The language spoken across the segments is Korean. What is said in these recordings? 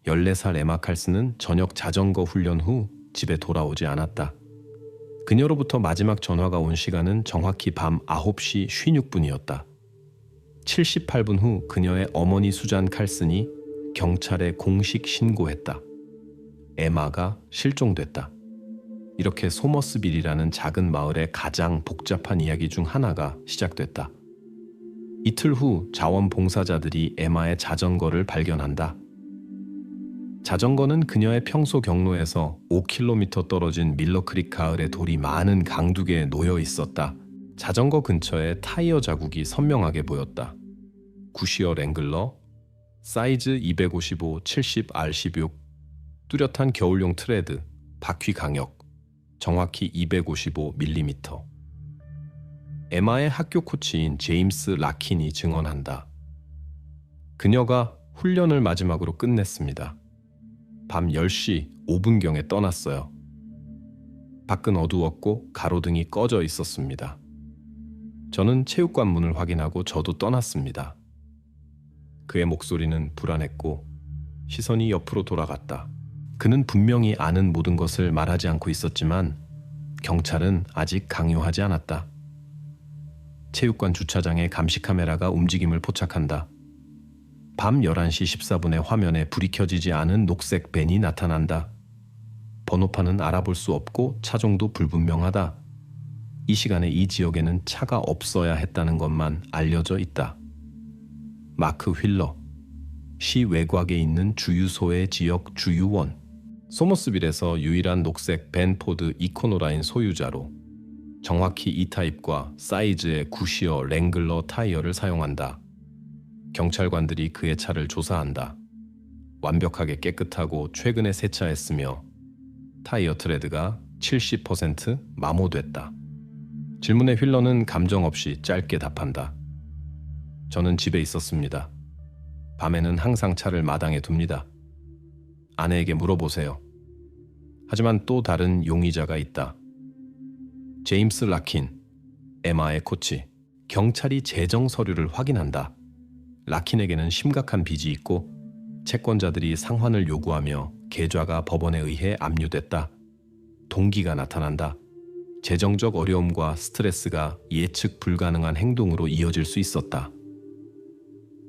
14살 에마 칼슨은 저녁 자전거 훈련 후 집에 돌아오지 않았다. 그녀로부터 마지막 전화가 온 시간은 정확히 밤 9시 56분이었다. 78분 후 그녀의 어머니 수잔 칼슨이 경찰에 공식 신고했다. 에마가 실종됐다. 이렇게 소머스빌이라는 작은 마을의 가장 복잡한 이야기 중 하나가 시작됐다. 이틀 후 자원봉사자들이 에마의 자전거를 발견한다. 자전거는 그녀의 평소 경로에서 5km 떨어진 밀러크릭 가을의 돌이 많은 강둑에 놓여 있었다. 자전거 근처에 타이어 자국이 선명하게 보였다. 구시어 랭글러, 사이즈 255, 70, R16, 뚜렷한 겨울용 트레드, 바퀴 강력, 정확히 255mm. 에마의 학교 코치인 제임스 라킨이 증언한다. 그녀가 훈련을 마지막으로 끝냈습니다. 밤 10시 5분경에 떠났어요. 밖은 어두웠고 가로등이 꺼져 있었습니다. 저는 체육관 문을 확인하고 저도 떠났습니다. 그의 목소리는 불안했고 시선이 옆으로 돌아갔다. 그는 분명히 아는 모든 것을 말하지 않고 있었지만 경찰은 아직 강요하지 않았다. 체육관 주차장에 감시 카메라가 움직임을 포착한다. 밤 11시 14분에 화면에 불이 켜지지 않은 녹색 밴이 나타난다. 번호판은 알아볼 수 없고 차종도 불분명하다. 이 시간에 이 지역에는 차가 없어야 했다는 것만 알려져 있다. 마크 휠러, 시 외곽에 있는 주유소의 지역 주유원, 소머스빌에서 유일한 녹색 벤 포드 이코노라인 소유자로 정확히 이 타입과 사이즈의 구시어 랭글러 타이어를 사용한다. 경찰관들이 그의 차를 조사한다. 완벽하게 깨끗하고 최근에 세차했으며 타이어 트레드가 70% 마모됐다. 질문에 휠러는 감정 없이 짧게 답한다. 저는 집에 있었습니다. 밤에는 항상 차를 마당에 둡니다. 아내에게 물어보세요. 하지만 또 다른 용의자가 있다. 제임스 라킨, 에마의 코치. 경찰이 재정 서류를 확인한다. 라킨에게는 심각한 빚이 있고 채권자들이 상환을 요구하며 계좌가 법원에 의해 압류됐다. 동기가 나타난다. 재정적 어려움과 스트레스가 예측 불가능한 행동으로 이어질 수 있었다.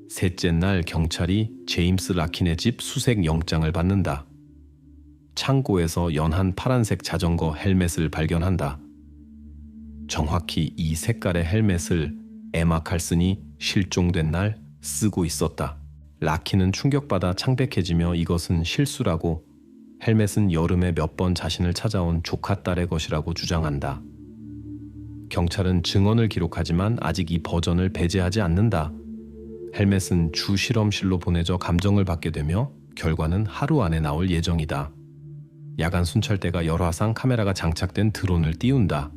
셋째 날 경찰이 제임스 라킨의 집 수색 영장을 받는다. 창고에서 연한 파란색 자전거 헬멧을 발견한다. 정확히 이 색깔의 헬멧을 에마 칼슨이 실종된 날 쓰고 있었다. 라킨은 충격받아 창백해지며 이것은 실수라고, 헬멧은 여름에 몇 번 자신을 찾아온 조카 딸의 것이라고 주장한다. 경찰은 증언을 기록하지만 아직 이 버전을 배제하지 않는다. 헬멧은 주 실험실로 보내져 감정을 받게 되며 결과는 하루 안에 나올 예정이다. 야간 순찰대가 열화상 카메라가 장착된 드론을 띄운다.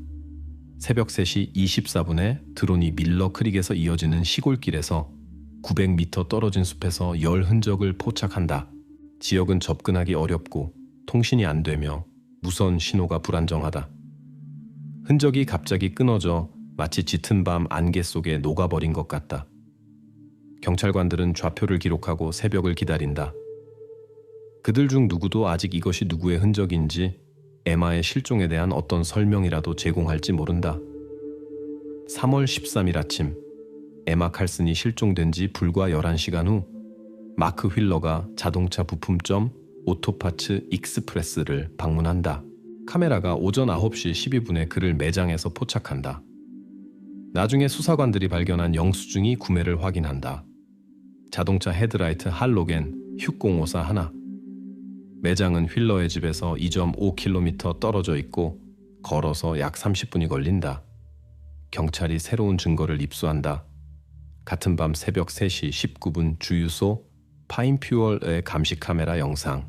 새벽 3시 24분에 드론이 밀러 크릭에서 이어지는 시골길에서 900m 떨어진 숲에서 열 흔적을 포착한다. 지역은 접근하기 어렵고 통신이 안 되며 무선 신호가 불안정하다. 흔적이 갑자기 끊어져 마치 짙은 밤 안개 속에 녹아버린 것 같다. 경찰관들은 좌표를 기록하고 새벽을 기다린다. 그들 중 누구도 아직 이것이 누구의 흔적인지, 에마의 실종에 대한 어떤 설명이라도 제공할지 모른다. 3월 13일 아침, 에마 칼슨이 실종된 지 불과 11시간 후 마크 휠러가 자동차 부품점 오토파츠 익스프레스를 방문한다. 카메라가 오전 9시 12분에 그를 매장에서 포착한다. 나중에 수사관들이 발견한 영수증이 구매를 확인한다. 자동차 헤드라이트 할로겐 휴054 하나. 매장은 휠러의 집에서 2.5km 떨어져 있고 걸어서 약 30분이 걸린다. 경찰이 새로운 증거를 입수한다. 같은 밤 새벽 3시 19분 주유소 파인퓨얼의 감시 카메라 영상.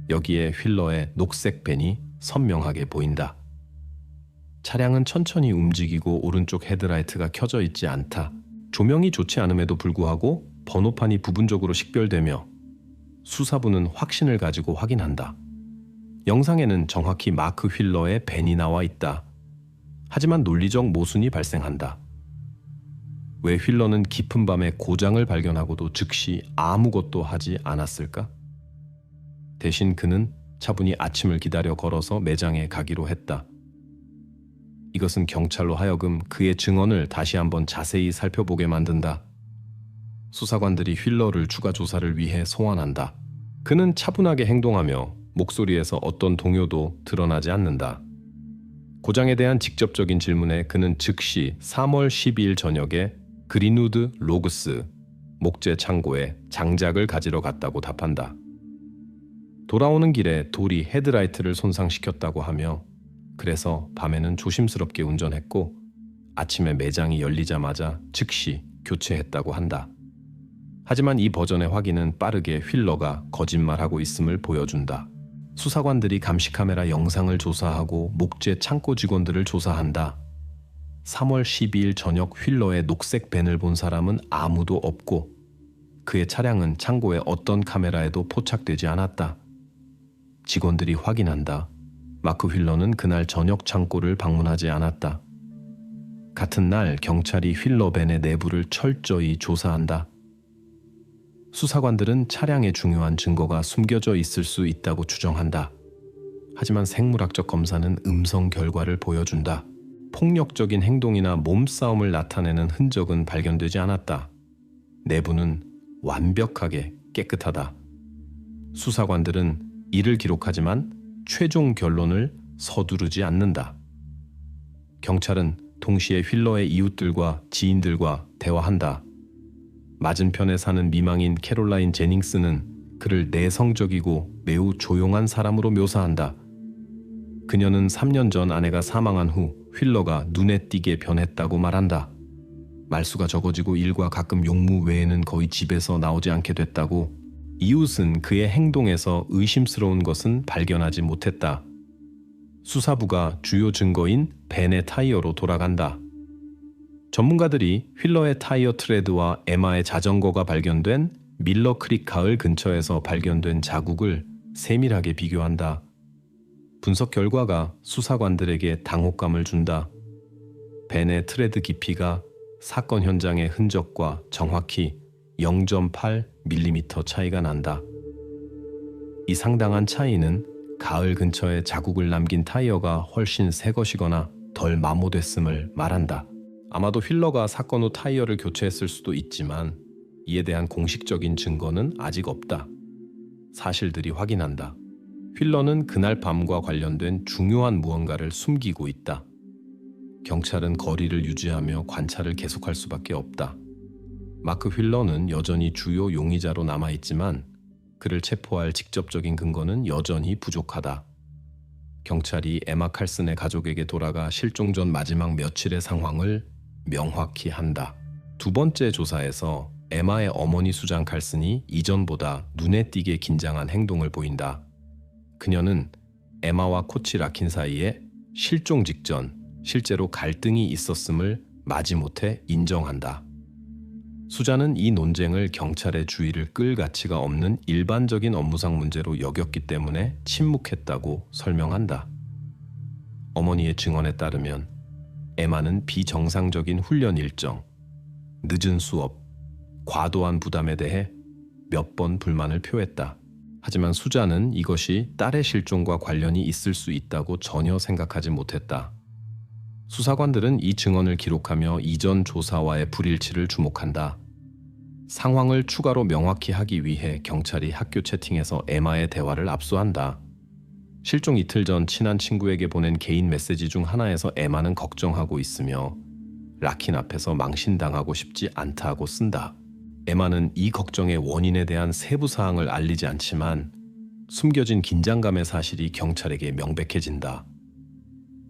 여기에 휠러의 녹색 밴이 선명하게 보인다. 차량은 천천히 움직이고 오른쪽 헤드라이트가 켜져 있지 않다. 조명이 좋지 않음에도 불구하고 번호판이 부분적으로 식별되며 수사부는 확신을 가지고 확인한다. 영상에는 정확히 마크 휠러의 밴이 나와 있다. 하지만 논리적 모순이 발생한다. 왜 휠러는 깊은 밤에 고장을 발견하고도 즉시 아무것도 하지 않았을까? 대신 그는 차분히 아침을 기다려 걸어서 매장에 가기로 했다. 이것은 경찰로 하여금 그의 증언을 다시 한번 자세히 살펴보게 만든다. 수사관들이 휠러를 추가 조사를 위해 소환한다. 그는 차분하게 행동하며 목소리에서 어떤 동요도 드러나지 않는다. 고장에 대한 직접적인 질문에 그는 즉시 3월 12일 저녁에 그린우드 로그스 목재 창고에 장작을 가지러 갔다고 답한다. 돌아오는 길에 돌이 헤드라이트를 손상시켰다고 하며 그래서 밤에는 조심스럽게 운전했고 아침에 매장이 열리자마자 즉시 교체했다고 한다. 하지만 이 버전의 확인은 빠르게 휠러가 거짓말하고 있음을 보여준다. 수사관들이 감시카메라 영상을 조사하고 목재 창고 직원들을 조사한다. 3월 12일 저녁 휠러의 녹색 밴을 본 사람은 아무도 없고 그의 차량은 창고의 어떤 카메라에도 포착되지 않았다. 직원들이 확인한다. 마크 휠러는 그날 저녁 창고를 방문하지 않았다. 같은 날 경찰이 휠러 밴의 내부를 철저히 조사한다. 수사관들은 차량의 중요한 증거가 숨겨져 있을 수 있다고 추정한다. 하지만 생물학적 검사는 음성 결과를 보여준다. 폭력적인 행동이나 몸싸움을 나타내는 흔적은 발견되지 않았다. 내부는 완벽하게 깨끗하다. 수사관들은 이를 기록하지만 최종 결론을 서두르지 않는다. 경찰은 동시에 휠러의 이웃들과 지인들과 대화한다. 맞은편에 사는 미망인 캐롤라인 제닝스는 그를 내성적이고 매우 조용한 사람으로 묘사한다. 그녀는 3년 전 아내가 사망한 후 휠러가 눈에 띄게 변했다고 말한다. 말수가 적어지고 일과 가끔 용무 외에는 거의 집에서 나오지 않게 됐다고. 이웃은 그의 행동에서 의심스러운 것은 발견하지 못했다. 수사부가 주요 증거인 벤의 타이어로 돌아간다. 전문가들이 휠러의 타이어 트레드와 에마의 자전거가 발견된 밀러 크릭 가을 근처에서 발견된 자국을 세밀하게 비교한다. 분석 결과가 수사관들에게 당혹감을 준다. 벤의 트레드 깊이가 사건 현장의 흔적과 정확히 0.8mm 차이가 난다. 이 상당한 차이는 가을 근처에 자국을 남긴 타이어가 훨씬 새 것이거나 덜 마모됐음을 말한다. 아마도 휠러가 사건 후 타이어를 교체했을 수도 있지만 이에 대한 공식적인 증거는 아직 없다. 사실들이 확인한다. 휠러는 그날 밤과 관련된 중요한 무언가를 숨기고 있다. 경찰은 거리를 유지하며 관찰을 계속할 수밖에 없다. 마크 휠러는 여전히 주요 용의자로 남아있지만 그를 체포할 직접적인 근거는 여전히 부족하다. 경찰이 에마 칼슨의 가족에게 돌아가 실종 전 마지막 며칠의 상황을 명확히 한다. 두 번째 조사에서 에마의 어머니 수잔 칼슨이 이전보다 눈에 띄게 긴장한 행동을 보인다. 그녀는 에마와 코치 라킨 사이에 실종 직전 실제로 갈등이 있었음을 마지못해 인정한다. 수잔은 이 논쟁을 경찰의 주의를 끌 가치가 없는 일반적인 업무상 문제로 여겼기 때문에 침묵했다고 설명한다. 어머니의 증언에 따르면 에마는 비정상적인 훈련 일정, 늦은 수업, 과도한 부담에 대해 몇 번 불만을 표했다. 하지만 수잔은 이것이 딸의 실종과 관련이 있을 수 있다고 전혀 생각하지 못했다. 수사관들은 이 증언을 기록하며 이전 조사와의 불일치를 주목한다. 상황을 추가로 명확히 하기 위해 경찰이 학교 채팅에서 에마의 대화를 압수한다. 실종 이틀 전 친한 친구에게 보낸 개인 메시지 중 하나에서 에마는 걱정하고 있으며 라킨 앞에서 망신당하고 싶지 않다고 쓴다. 에마는 이 걱정의 원인에 대한 세부 사항을 알리지 않지만 숨겨진 긴장감의 사실이 경찰에게 명백해진다.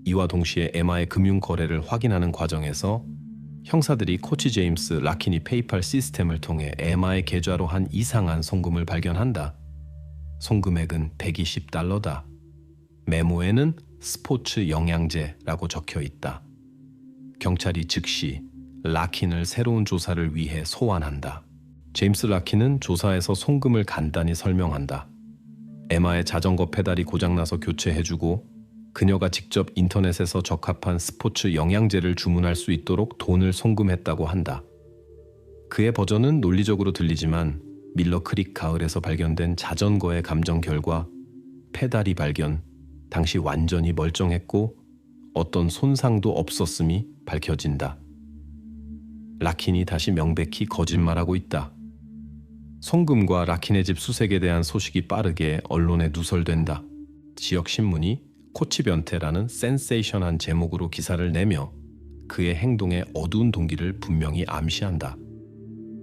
이와 동시에 에마의 금융 거래를 확인하는 과정에서 형사들이 코치 제임스 라킨이 페이팔 시스템을 통해 에마의 계좌로 한 이상한 송금을 발견한다. 송금액은 $120다. 메모에는 스포츠 영양제라고 적혀 있다. 경찰이 즉시 라킨을 새로운 조사를 위해 소환한다. 제임스 라킨은 조사에서 송금을 간단히 설명한다. 에마의 자전거 페달이 고장나서 교체해주고 그녀가 직접 인터넷에서 적합한 스포츠 영양제를 주문할 수 있도록 돈을 송금했다고 한다. 그의 버전은 논리적으로 들리지만 밀러 크릭 가을에서 발견된 자전거의 감정 결과 페달이 발견, 당시 완전히 멀쩡했고 어떤 손상도 없었음이 밝혀진다. 라킨이 다시 명백히 거짓말하고 있다. 송금과 라킨의 집 수색에 대한 소식이 빠르게 언론에 누설된다. 지역 신문이 코치 변태라는 센세이션한 제목으로 기사를 내며 그의 행동의 어두운 동기를 분명히 암시한다.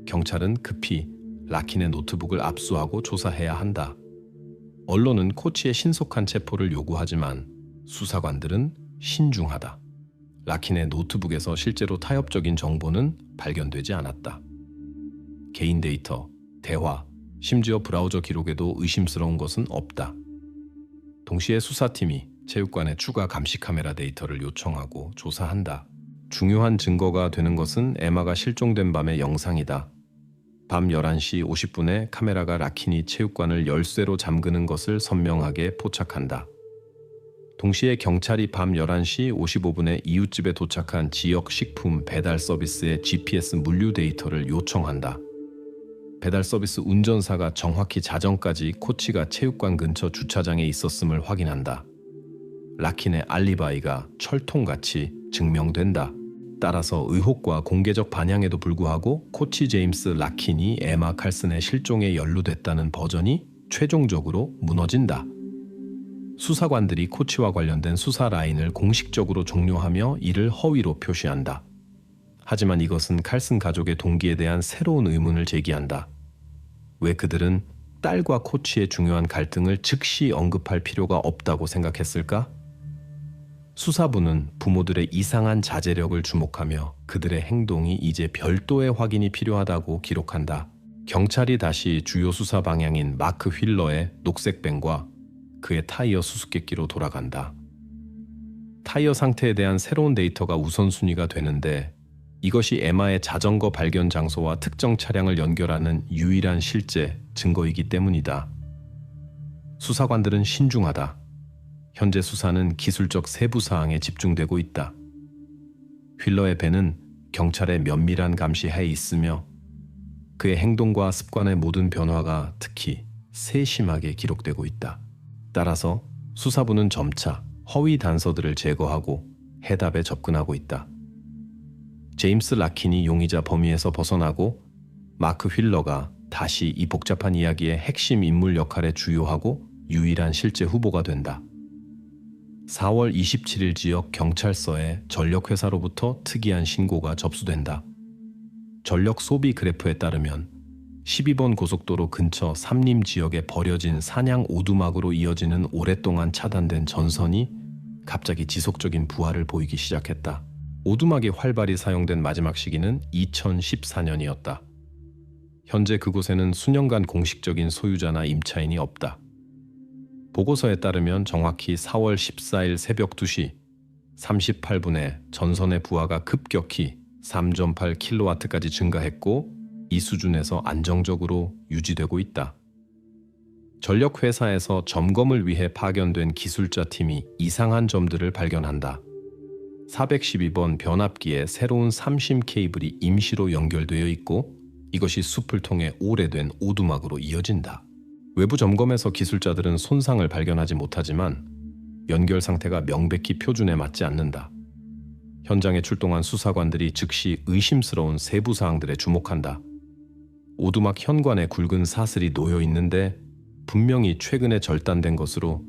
경찰은 급히 라킨의 노트북을 압수하고 조사해야 한다. 언론은 코치의 신속한 체포를 요구하지만 수사관들은 신중하다. 라킨의 노트북에서 실제로 타협적인 정보는 발견되지 않았다. 개인 데이터, 대화, 심지어 브라우저 기록에도 의심스러운 것은 없다. 동시에 수사팀이 체육관의 추가 감시 카메라 데이터를 요청하고 조사한다. 중요한 증거가 되는 것은 에마가 실종된 밤의 영상이다. 밤 11시 50분에 카메라가 라킨이 체육관을 열쇠로 잠그는 것을 선명하게 포착한다. 동시에 경찰이 밤 11시 55분에 이웃집에 도착한 지역 식품 배달 서비스의 GPS 물류 데이터를 요청한다. 배달 서비스 운전사가 정확히 자정까지 코치가 체육관 근처 주차장에 있었음을 확인한다. 라킨의 알리바이가 철통같이 증명된다. 따라서 의혹과 공개적 반향에도 불구하고 코치 제임스 라킨이 에마 칼슨의 실종에 연루됐다는 버전이 최종적으로 무너진다. 수사관들이 코치와 관련된 수사 라인을 공식적으로 종료하며 이를 허위로 표시한다. 하지만 이것은 칼슨 가족의 동기에 대한 새로운 의문을 제기한다. 왜 그들은 딸과 코치의 중요한 갈등을 즉시 언급할 필요가 없다고 생각했을까? 수사부는 부모들의 이상한 자제력을 주목하며 그들의 행동이 이제 별도의 확인이 필요하다고 기록한다. 경찰이 다시 주요 수사 방향인 마크 휠러의 녹색 밴과 그의 타이어 수수께끼로 돌아간다. 타이어 상태에 대한 새로운 데이터가 우선순위가 되는데 이것이 에마의 자전거 발견 장소와 특정 차량을 연결하는 유일한 실제 증거이기 때문이다. 수사관들은 신중하다. 현재 수사는 기술적 세부 사항에 집중되고 있다. 휠러의 밴은 경찰의 면밀한 감시하에 있으며 그의 행동과 습관의 모든 변화가 특히 세심하게 기록되고 있다. 따라서 수사부는 점차 허위 단서들을 제거하고 해답에 접근하고 있다. 제임스 라킨이 용의자 범위에서 벗어나고 마크 휠러가 다시 이 복잡한 이야기의 핵심 인물 역할에 주요하고 유일한 실제 후보가 된다. 4월 27일 지역 경찰서에 전력회사로부터 특이한 신고가 접수된다. 전력 소비 그래프에 따르면 12번 고속도로 근처 삼림 지역에 버려진 산양 오두막으로 이어지는 오랫동안 차단된 전선이 갑자기 지속적인 부하를 보이기 시작했다. 오두막이 활발히 사용된 마지막 시기는 2014년이었다. 현재 그곳에는 수년간 공식적인 소유자나 임차인이 없다. 보고서에 따르면 정확히 4월 14일 새벽 2시 38분에 전선의 부하가 급격히 3.8kW까지 증가했고 이 수준에서 안정적으로 유지되고 있다. 전력회사에서 점검을 위해 파견된 기술자 팀이 이상한 점들을 발견한다. 412번 변압기에 새로운 삼심 케이블이 임시로 연결되어 있고 이것이 숲을 통해 오래된 오두막으로 이어진다. 외부 점검에서 기술자들은 손상을 발견하지 못하지만 연결 상태가 명백히 표준에 맞지 않는다. 현장에 출동한 수사관들이 즉시 의심스러운 세부 사항들에 주목한다. 오두막 현관에 굵은 사슬이 놓여 있는데 분명히 최근에 절단된 것으로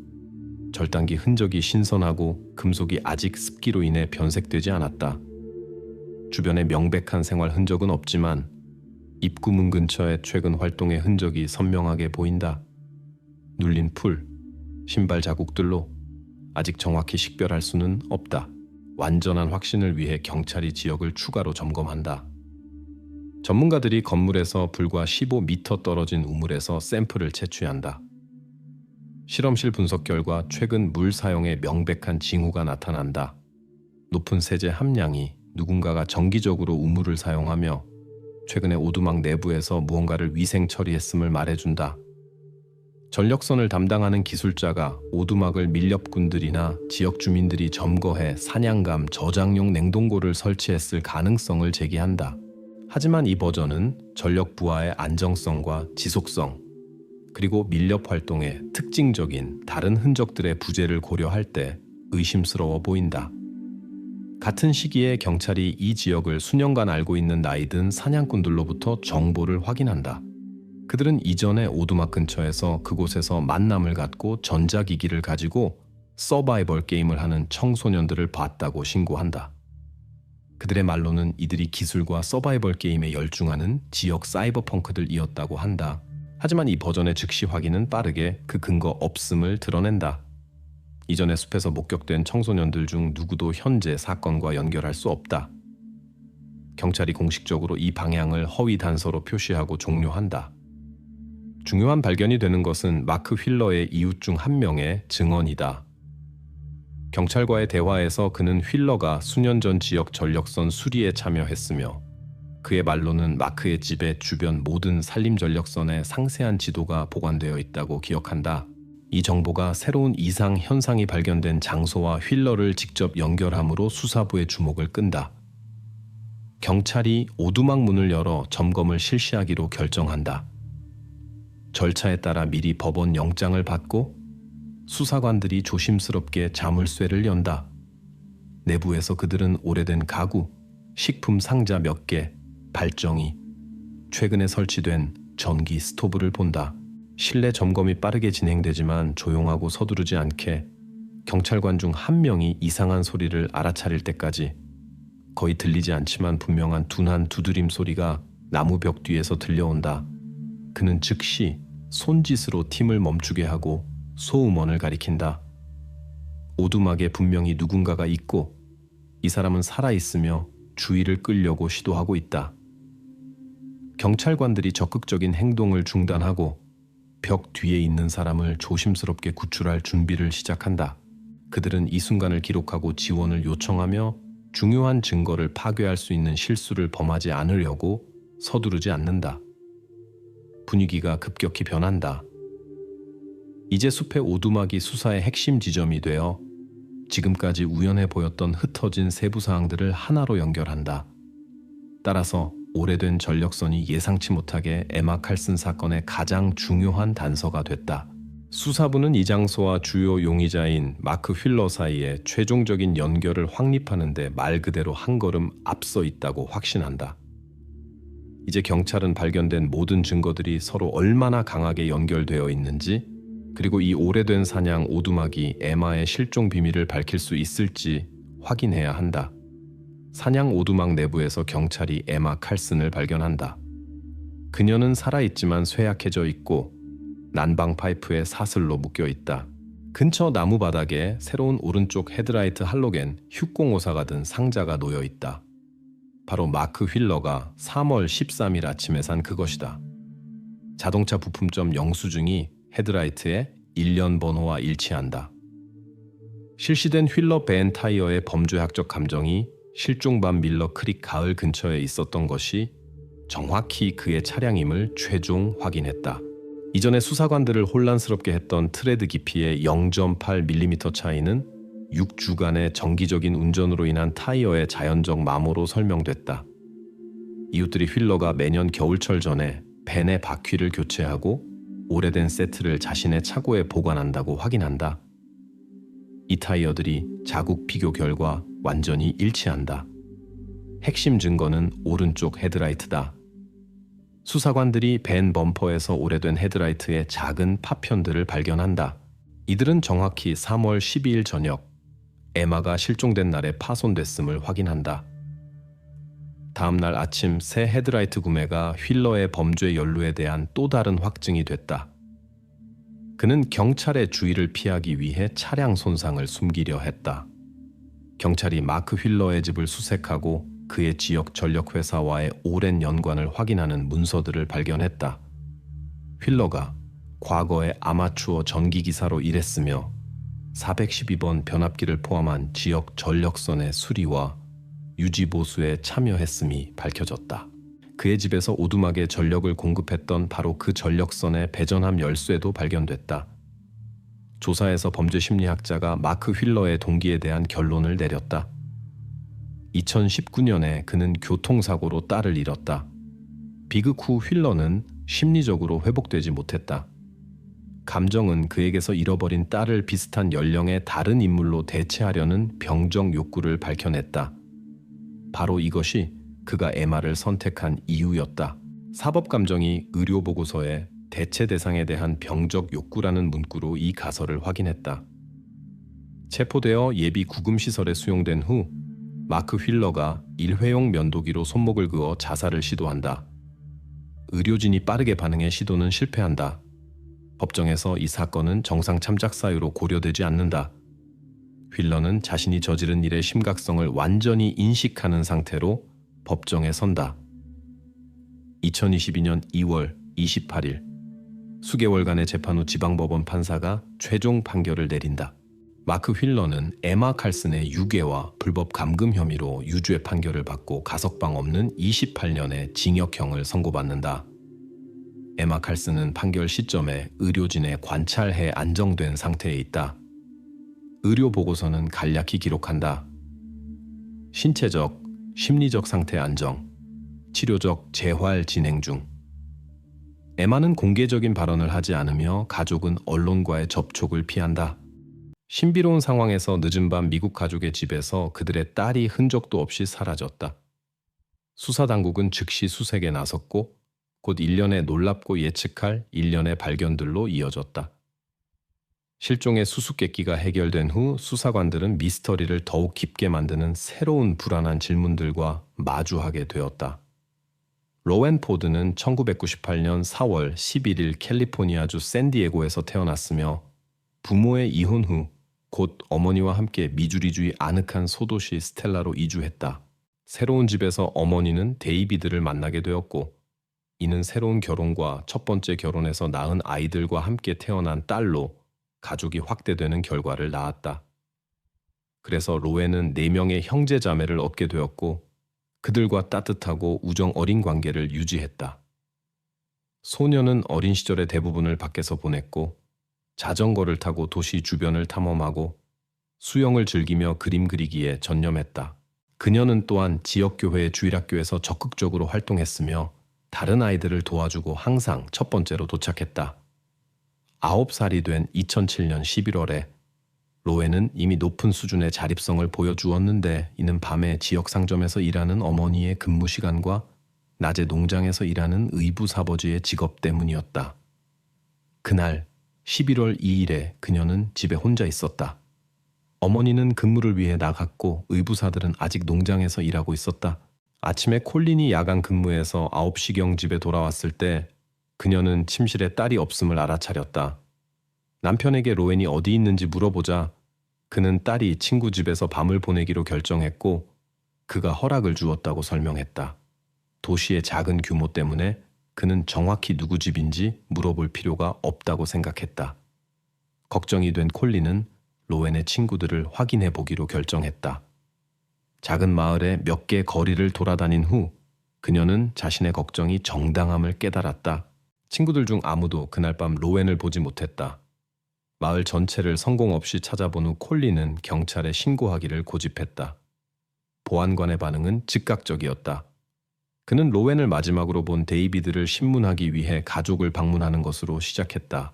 절단기 흔적이 신선하고 금속이 아직 습기로 인해 변색되지 않았다. 주변에 명백한 생활 흔적은 없지만 입구문 근처에 최근 활동의 흔적이 선명하게 보인다. 눌린 풀, 신발 자국들로 아직 정확히 식별할 수는 없다. 완전한 확신을 위해 경찰이 지역을 추가로 점검한다. 전문가들이 건물에서 불과 15m 떨어진 우물에서 샘플을 채취한다. 실험실 분석 결과 최근 물 사용에 명백한 징후가 나타난다. 높은 세제 함량이 누군가가 정기적으로 우물을 사용하며 최근에 오두막 내부에서 무언가를 위생 처리했음을 말해준다. 전력선을 담당하는 기술자가 오두막을 밀렵꾼들이나 지역 주민들이 점거해 사냥감 저장용 냉동고를 설치했을 가능성을 제기한다. 하지만 이 버전은 전력 부하의 안정성과 지속성, 그리고 밀렵 활동의 특징적인 다른 흔적들의 부재를 고려할 때 의심스러워 보인다. 같은 시기에 경찰이 이 지역을 수년간 알고 있는 나이든 사냥꾼들로부터 정보를 확인한다. 그들은 이전에 오두막 근처에서 그곳에서 만남을 갖고 전자기기를 가지고 서바이벌 게임을 하는 청소년들을 봤다고 신고한다. 그들의 말로는 이들이 기술과 서바이벌 게임에 열중하는 지역 사이버펑크들이었다고 한다. 하지만 이 버전의 즉시 확인은 빠르게 그 근거 없음을 드러낸다. 이전의 숲에서 목격된 청소년들 중 누구도 현재 사건과 연결할 수 없다. 경찰이 공식적으로 이 방향을 허위 단서로 표시하고 종료한다. 중요한 발견이 되는 것은 마크 휠러의 이웃 중 한 명의 증언이다. 경찰과의 대화에서 그는 휠러가 수년 전 지역 전력선 수리에 참여했으며 그의 말로는 마크의 집의 주변 모든 산림 전력선에 상세한 지도가 보관되어 있다고 기억한다. 이 정보가 새로운 이상 현상이 발견된 장소와 휠러를 직접 연결함으로 수사부의 주목을 끈다. 경찰이 오두막 문을 열어 점검을 실시하기로 결정한다. 절차에 따라 미리 법원 영장을 받고 수사관들이 조심스럽게 자물쇠를 연다. 내부에서 그들은 오래된 가구, 식품 상자 몇 개, 발전기, 최근에 설치된 전기 스토브를 본다. 실내 점검이 빠르게 진행되지만 조용하고 서두르지 않게 경찰관 중 한 명이 이상한 소리를 알아차릴 때까지 거의 들리지 않지만 분명한 둔한 두드림 소리가 나무 벽 뒤에서 들려온다. 그는 즉시 손짓으로 팀을 멈추게 하고 소음원을 가리킨다. 오두막에 분명히 누군가가 있고 이 사람은 살아있으며 주의를 끌려고 시도하고 있다. 경찰관들이 적극적인 행동을 중단하고 벽 뒤에 있는 사람을 조심스럽게 구출할 준비를 시작한다. 그들은 이 순간을 기록하고 지원을 요청하며 중요한 증거를 파괴할 수 있는 실수를 범하지 않으려고 서두르지 않는다. 분위기가 급격히 변한다. 이제 숲의 오두막이 수사의 핵심 지점이 되어 지금까지 우연해 보였던 흩어진 세부 사항들을 하나로 연결한다. 따라서 오래된 전력선이 예상치 못하게 에마 칼슨 사건의 가장 중요한 단서가 됐다. 수사부는 이 장소와 주요 용의자인 마크 휠러 사이에 최종적인 연결을 확립하는 데 말 그대로 한 걸음 앞서 있다고 확신한다. 이제 경찰은 발견된 모든 증거들이 서로 얼마나 강하게 연결되어 있는지, 그리고 이 오래된 사냥 오두막이 에마의 실종 비밀을 밝힐 수 있을지 확인해야 한다. 사냥 오두막 내부에서 경찰이 에마 칼슨을 발견한다. 그녀는 살아있지만 쇠약해져 있고 난방 파이프에 사슬로 묶여 있다. 근처 나무 바닥에 새로운 오른쪽 헤드라이트 할로겐 휴공호사가 든 상자가 놓여 있다. 바로 마크 휠러가 3월 13일 아침에 산 그것이다. 자동차 부품점 영수증이 헤드라이트에 일련 번호와 일치한다. 실시된 휠러 벤 타이어의 범죄학적 감정이 실종반 밀러 크릭 가을 근처에 있었던 것이 정확히 그의 차량임을 최종 확인했다. 이전에 수사관들을 혼란스럽게 했던 트레드 깊이의 0.8mm 차이는 6주간의 정기적인 운전으로 인한 타이어의 자연적 마모로 설명됐다. 이웃들이 휠러가 매년 겨울철 전에 벤의 바퀴를 교체하고 오래된 세트를 자신의 차고에 보관한다고 확인한다. 이 타이어들이 자국 비교 결과 완전히 일치한다. 핵심 증거는 오른쪽 헤드라이트다. 수사관들이 벤 범퍼에서 오래된 헤드라이트의 작은 파편들을 발견한다. 이들은 정확히 3월 12일 저녁 에마가 실종된 날에 파손됐음을 확인한다. 다음 날 아침 새 헤드라이트 구매가 휠러의 범죄 연루에 대한 또 다른 확증이 됐다. 그는 경찰의 주의를 피하기 위해 차량 손상을 숨기려 했다. 경찰이 마크 휠러의 집을 수색하고 그의 지역 전력회사와의 오랜 연관을 확인하는 문서들을 발견했다. 휠러가 과거에 아마추어 전기기사로 일했으며 412번 변압기를 포함한 지역 전력선의 수리와 유지보수에 참여했음이 밝혀졌다. 그의 집에서 오두막에 전력을 공급했던 바로 그 전력선의 배전함 열쇠도 발견됐다. 조사에서 범죄 심리학자가 마크 휠러의 동기에 대한 결론을 내렸다. 2019년에 그는 교통사고로 딸을 잃었다. 비극 후 휠러는 심리적으로 회복되지 못했다. 감정은 그에게서 잃어버린 딸을 비슷한 연령의 다른 인물로 대체하려는 병적 욕구를 밝혀냈다. 바로 이것이 그가 에마를 선택한 이유였다. 사법감정이 의료보고서에 대체 대상에 대한 병적 욕구라는 문구로 이 가설을 확인했다. 체포되어 예비 구금시설에 수용된 후 마크 휠러가 일회용 면도기로 손목을 그어 자살을 시도한다. 의료진이 빠르게 반응해 시도는 실패한다. 법정에서 이 사건은 정상 참작 사유로 고려되지 않는다. 휠러는 자신이 저지른 일의 심각성을 완전히 인식하는 상태로 법정에 선다. 2022년 2월 28일 수개월간의 재판 후 지방법원 판사가 최종 판결을 내린다. 마크 휠러는 에마 칼슨의 유괴와 불법 감금 혐의로 유죄 판결을 받고 가석방 없는 28년의 징역형을 선고받는다. 에마 칼슨은 판결 시점에 의료진의 관찰해 안정된 상태에 있다. 의료 보고서는 간략히 기록한다. 신체적, 심리적 상태 안정, 치료적 재활 진행 중. 에마는 공개적인 발언을 하지 않으며 가족은 언론과의 접촉을 피한다. 신비로운 상황에서 늦은 밤 미국 가족의 집에서 그들의 딸이 흔적도 없이 사라졌다. 수사당국은 즉시 수색에 나섰고 곧 일련의 놀랍고 예측할 일련의 발견들로 이어졌다. 실종의 수수께끼가 해결된 후 수사관들은 미스터리를 더욱 깊게 만드는 새로운 불안한 질문들과 마주하게 되었다. 로웬 포드는 1998년 4월 11일 캘리포니아주 샌디에고에서 태어났으며 부모의 이혼 후 곧 어머니와 함께 미주리주의 아늑한 소도시 스텔라로 이주했다. 새로운 집에서 어머니는 데이비드를 만나게 되었고 이는 새로운 결혼과 첫 번째 결혼에서 낳은 아이들과 함께 태어난 딸로 가족이 확대되는 결과를 낳았다. 그래서 로웬은 4명의 형제 자매를 얻게 되었고 그들과 따뜻하고 우정 어린 관계를 유지했다. 소녀는 어린 시절의 대부분을 밖에서 보냈고 자전거를 타고 도시 주변을 탐험하고 수영을 즐기며 그림 그리기에 전념했다. 그녀는 또한 지역교회의 주일학교에서 적극적으로 활동했으며 다른 아이들을 도와주고 항상 첫 번째로 도착했다. 9살이 된 2007년 11월에 로웬은 이미 높은 수준의 자립성을 보여주었는데 이는 밤에 지역 상점에서 일하는 어머니의 근무 시간과 낮에 농장에서 일하는 의부사버지의 직업 때문이었다. 그날 11월 2일에 그녀는 집에 혼자 있었다. 어머니는 근무를 위해 나갔고 의부사들은 아직 농장에서 일하고 있었다. 아침에 콜린이 야간 근무해서 9시경 집에 돌아왔을 때 그녀는 침실에 딸이 없음을 알아차렸다. 남편에게 로웬이 어디 있는지 물어보자 그는 딸이 친구 집에서 밤을 보내기로 결정했고 그가 허락을 주었다고 설명했다. 도시의 작은 규모 때문에 그는 정확히 누구 집인지 물어볼 필요가 없다고 생각했다. 걱정이 된 콜린은 로웬의 친구들을 확인해 보기로 결정했다. 작은 마을의 몇 개 거리를 돌아다닌 후 그녀는 자신의 걱정이 정당함을 깨달았다. 친구들 중 아무도 그날 밤 로웬을 보지 못했다. 마을 전체를 성공 없이 찾아본 후 콜린은 경찰에 신고하기를 고집했다. 보안관의 반응은 즉각적이었다. 그는 로웬을 마지막으로 본 데이비드를 신문하기 위해 가족을 방문하는 것으로 시작했다.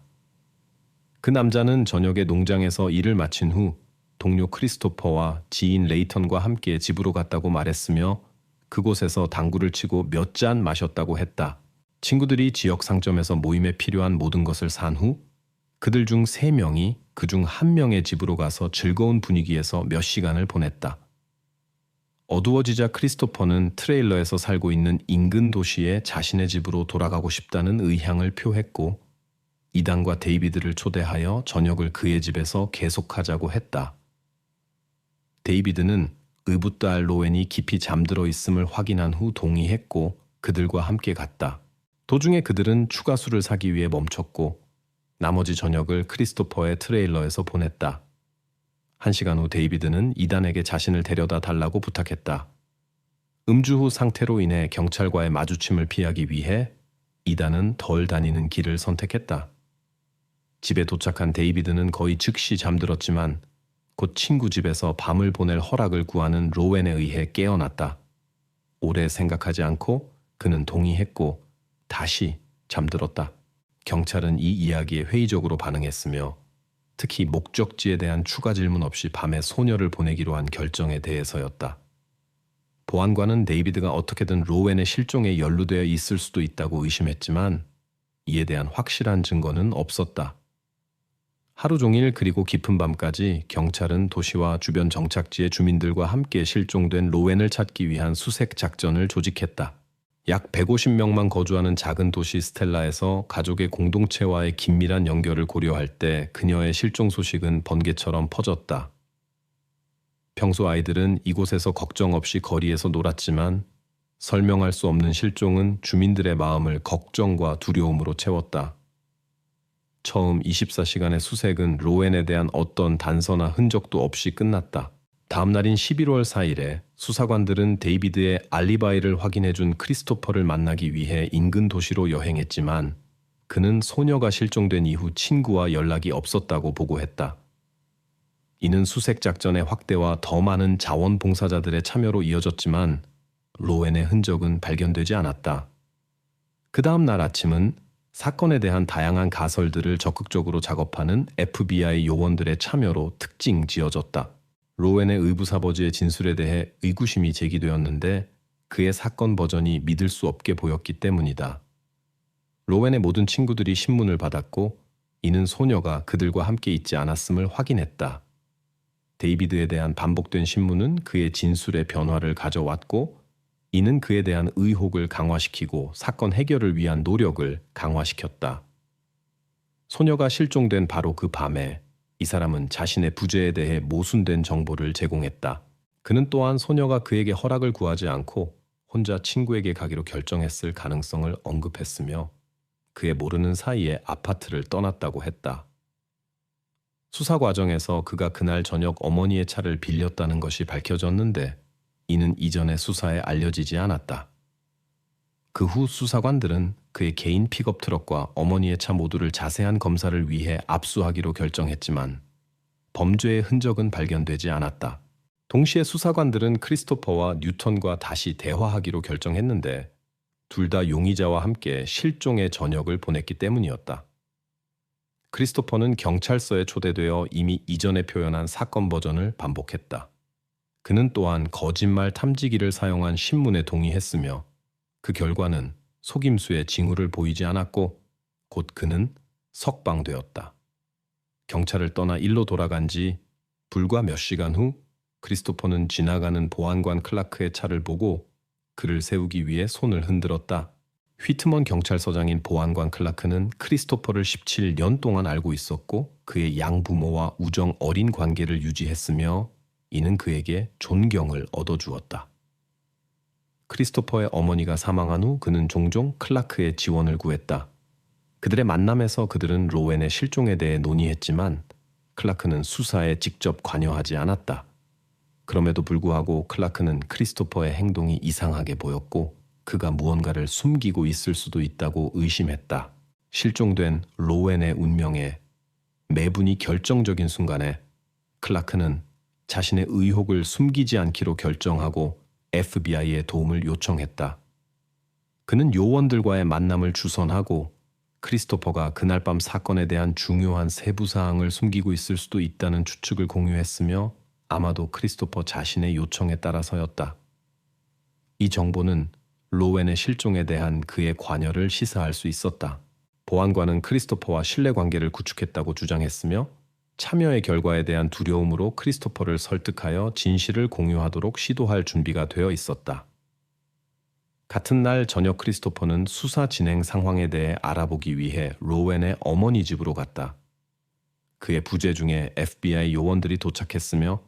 그 남자는 저녁에 농장에서 일을 마친 후 동료 크리스토퍼와 지인 레이턴과 함께 집으로 갔다고 말했으며 그곳에서 당구를 치고 몇 잔 마셨다고 했다. 친구들이 지역 상점에서 모임에 필요한 모든 것을 산 후 그들 중 3명이 그중 1명의 집으로 가서 즐거운 분위기에서 몇 시간을 보냈다. 어두워지자 크리스토퍼는 트레일러에서 살고 있는 인근 도시에 자신의 집으로 돌아가고 싶다는 의향을 표했고 이단과 데이비드를 초대하여 저녁을 그의 집에서 계속하자고 했다. 데이비드는 의붓딸 로웬이 깊이 잠들어 있음을 확인한 후 동의했고 그들과 함께 갔다. 도중에 그들은 추가 술을 사기 위해 멈췄고 나머지 저녁을 크리스토퍼의 트레일러에서 보냈다. 1시간 후 데이비드는 이단에게 자신을 데려다 달라고 부탁했다. 음주 후 상태로 인해 경찰과의 마주침을 피하기 위해 이단은 덜 다니는 길을 선택했다. 집에 도착한 데이비드는 거의 즉시 잠들었지만 곧 친구 집에서 밤을 보낼 허락을 구하는 로웬에 의해 깨어났다. 오래 생각하지 않고 그는 동의했고 다시 잠들었다. 경찰은 이 이야기에 회의적으로 반응했으며 특히 목적지에 대한 추가 질문 없이 밤에 소녀를 보내기로 한 결정에 대해서였다. 보안관은 데이비드가 어떻게든 로웬의 실종에 연루되어 있을 수도 있다고 의심했지만 이에 대한 확실한 증거는 없었다. 하루 종일 그리고 깊은 밤까지 경찰은 도시와 주변 정착지의 주민들과 함께 실종된 로웬을 찾기 위한 수색 작전을 조직했다. 약 150명만 거주하는 작은 도시 스텔라에서 가족의 공동체와의 긴밀한 연결을 고려할 때 그녀의 실종 소식은 번개처럼 퍼졌다. 평소 아이들은 이곳에서 걱정 없이 거리에서 놀았지만 설명할 수 없는 실종은 주민들의 마음을 걱정과 두려움으로 채웠다. 처음 24시간의 수색은 로웬에 대한 어떤 단서나 흔적도 없이 끝났다. 다음 날인 11월 4일에 수사관들은 데이비드의 알리바이를 확인해준 크리스토퍼를 만나기 위해 인근 도시로 여행했지만 그는 소녀가 실종된 이후 친구와 연락이 없었다고 보고했다. 이는 수색 작전의 확대와 더 많은 자원봉사자들의 참여로 이어졌지만 로웬의 흔적은 발견되지 않았다. 그 다음 날 아침은 사건에 대한 다양한 가설들을 적극적으로 작업하는 FBI 요원들의 참여로 특징 지어졌다. 로웬의 의부사버지의 진술에 대해 의구심이 제기되었는데 그의 사건 버전이 믿을 수 없게 보였기 때문이다. 로웬의 모든 친구들이 신문을 받았고 이는 소녀가 그들과 함께 있지 않았음을 확인했다. 데이비드에 대한 반복된 신문은 그의 진술의 변화를 가져왔고 이는 그에 대한 의혹을 강화시키고 사건 해결을 위한 노력을 강화시켰다. 소녀가 실종된 바로 그 밤에 이 사람은 자신의 부재에 대해 모순된 정보를 제공했다. 그는 또한 소녀가 그에게 허락을 구하지 않고 혼자 친구에게 가기로 결정했을 가능성을 언급했으며 그의 모르는 사이에 아파트를 떠났다고 했다. 수사 과정에서 그가 그날 저녁 어머니의 차를 빌렸다는 것이 밝혀졌는데 이는 이전의 수사에 알려지지 않았다. 그 후 수사관들은 그의 개인 픽업 트럭과 어머니의 차 모두를 자세한 검사를 위해 압수하기로 결정했지만 범죄의 흔적은 발견되지 않았다. 동시에 수사관들은 크리스토퍼와 뉴턴과 다시 대화하기로 결정했는데 둘 다 용의자와 함께 실종의 저녁을 보냈기 때문이었다. 크리스토퍼는 경찰서에 초대되어 이미 이전에 표현한 사건 버전을 반복했다. 그는 또한 거짓말 탐지기를 사용한 신문에 동의했으며 그 결과는 속임수의 징후를 보이지 않았고 곧 그는 석방되었다. 경찰을 떠나 일로 돌아간 지 불과 몇 시간 후 크리스토퍼는 지나가는 보안관 클라크의 차를 보고 그를 세우기 위해 손을 흔들었다. 휘트먼 경찰서장인 보안관 클라크는 크리스토퍼를 17년 동안 알고 있었고 그의 양부모와 우정 어린 관계를 유지했으며 이는 그에게 존경을 얻어주었다. 크리스토퍼의 어머니가 사망한 후 그는 종종 클라크의 지원을 구했다. 그들의 만남에서 그들은 로웬의 실종에 대해 논의했지만 클라크는 수사에 직접 관여하지 않았다. 그럼에도 불구하고 클라크는 크리스토퍼의 행동이 이상하게 보였고 그가 무언가를 숨기고 있을 수도 있다고 의심했다. 실종된 로웬의 운명에 매분이 결정적인 순간에 클라크는 자신의 의혹을 숨기지 않기로 결정하고 FBI의 도움을 요청했다. 그는 요원들과의 만남을 주선하고 크리스토퍼가 그날 밤 사건에 대한 중요한 세부 사항을 숨기고 있을 수도 있다는 추측을 공유했으며 아마도 크리스토퍼 자신의 요청에 따라서였다. 이 정보는 로웬의 실종에 대한 그의 관여를 시사할 수 있었다. 보안관은 크리스토퍼와 신뢰관계를 구축했다고 주장했으며 참여의 결과에 대한 두려움으로 크리스토퍼를 설득하여 진실을 공유하도록 시도할 준비가 되어 있었다. 같은 날 저녁 크리스토퍼는 수사 진행 상황에 대해 알아보기 위해 로웬의 어머니 집으로 갔다. 그의 부재 중에 FBI 요원들이 도착했으며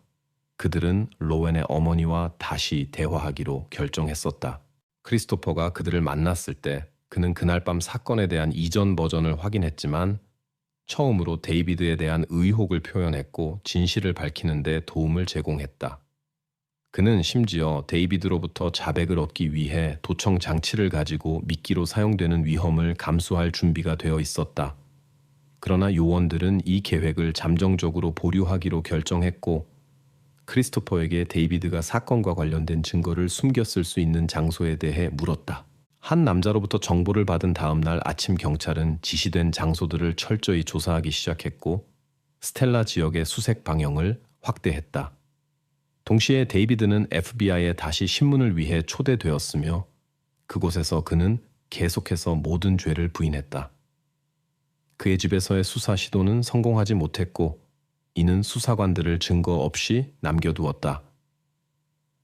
그들은 로웬의 어머니와 다시 대화하기로 결정했었다. 크리스토퍼가 그들을 만났을 때 그는 그날 밤 사건에 대한 이전 버전을 확인했지만 처음으로 데이비드에 대한 의혹을 표현했고 진실을 밝히는 데 도움을 제공했다. 그는 심지어 데이비드로부터 자백을 얻기 위해 도청 장치를 가지고 미끼로 사용되는 위험을 감수할 준비가 되어 있었다. 그러나 요원들은 이 계획을 잠정적으로 보류하기로 결정했고 크리스토퍼에게 데이비드가 사건과 관련된 증거를 숨겼을 수 있는 장소에 대해 물었다. 한 남자로부터 정보를 받은 다음 날 아침 경찰은 지시된 장소들을 철저히 조사하기 시작했고 스텔라 지역의 수색 방향을 확대했다. 동시에 데이비드는 FBI에 다시 신문을 위해 초대되었으며 그곳에서 그는 계속해서 모든 죄를 부인했다. 그의 집에서의 수사 시도는 성공하지 못했고 이는 수사관들을 증거 없이 남겨두었다.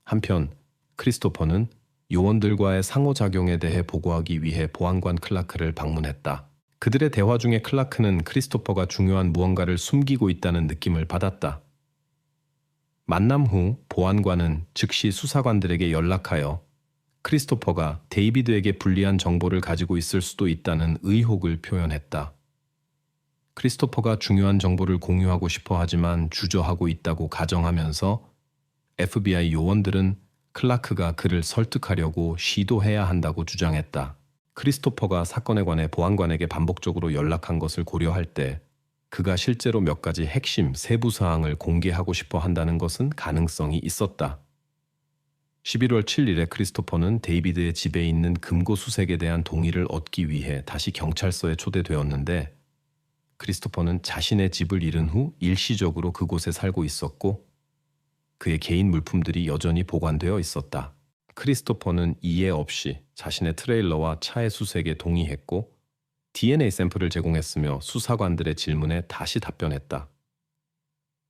한편 크리스토퍼는 요원들과의 상호작용에 대해 보고하기 위해 보안관 클라크를 방문했다. 그들의 대화 중에 클라크는 크리스토퍼가 중요한 무언가를 숨기고 있다는 느낌을 받았다. 만남 후 보안관은 즉시 수사관들에게 연락하여 크리스토퍼가 데이비드에게 불리한 정보를 가지고 있을 수도 있다는 의혹을 표현했다. 크리스토퍼가 중요한 정보를 공유하고 싶어 하지만 주저하고 있다고 가정하면서 FBI 요원들은 클라크가 그를 설득하려고 시도해야 한다고 주장했다. 크리스토퍼가 사건에 관해 보안관에게 반복적으로 연락한 것을 고려할 때 그가 실제로 몇 가지 핵심 세부 사항을 공개하고 싶어 한다는 것은 가능성이 있었다. 11월 7일에 크리스토퍼는 데이비드의 집에 있는 금고 수색에 대한 동의를 얻기 위해 다시 경찰서에 초대되었는데 크리스토퍼는 자신의 집을 잃은 후 일시적으로 그곳에 살고 있었고 그의 개인 물품들이 여전히 보관되어 있었다. 크리스토퍼는 이해 없이 자신의 트레일러와 차의 수색에 동의했고 DNA 샘플을 제공했으며 수사관들의 질문에 다시 답변했다.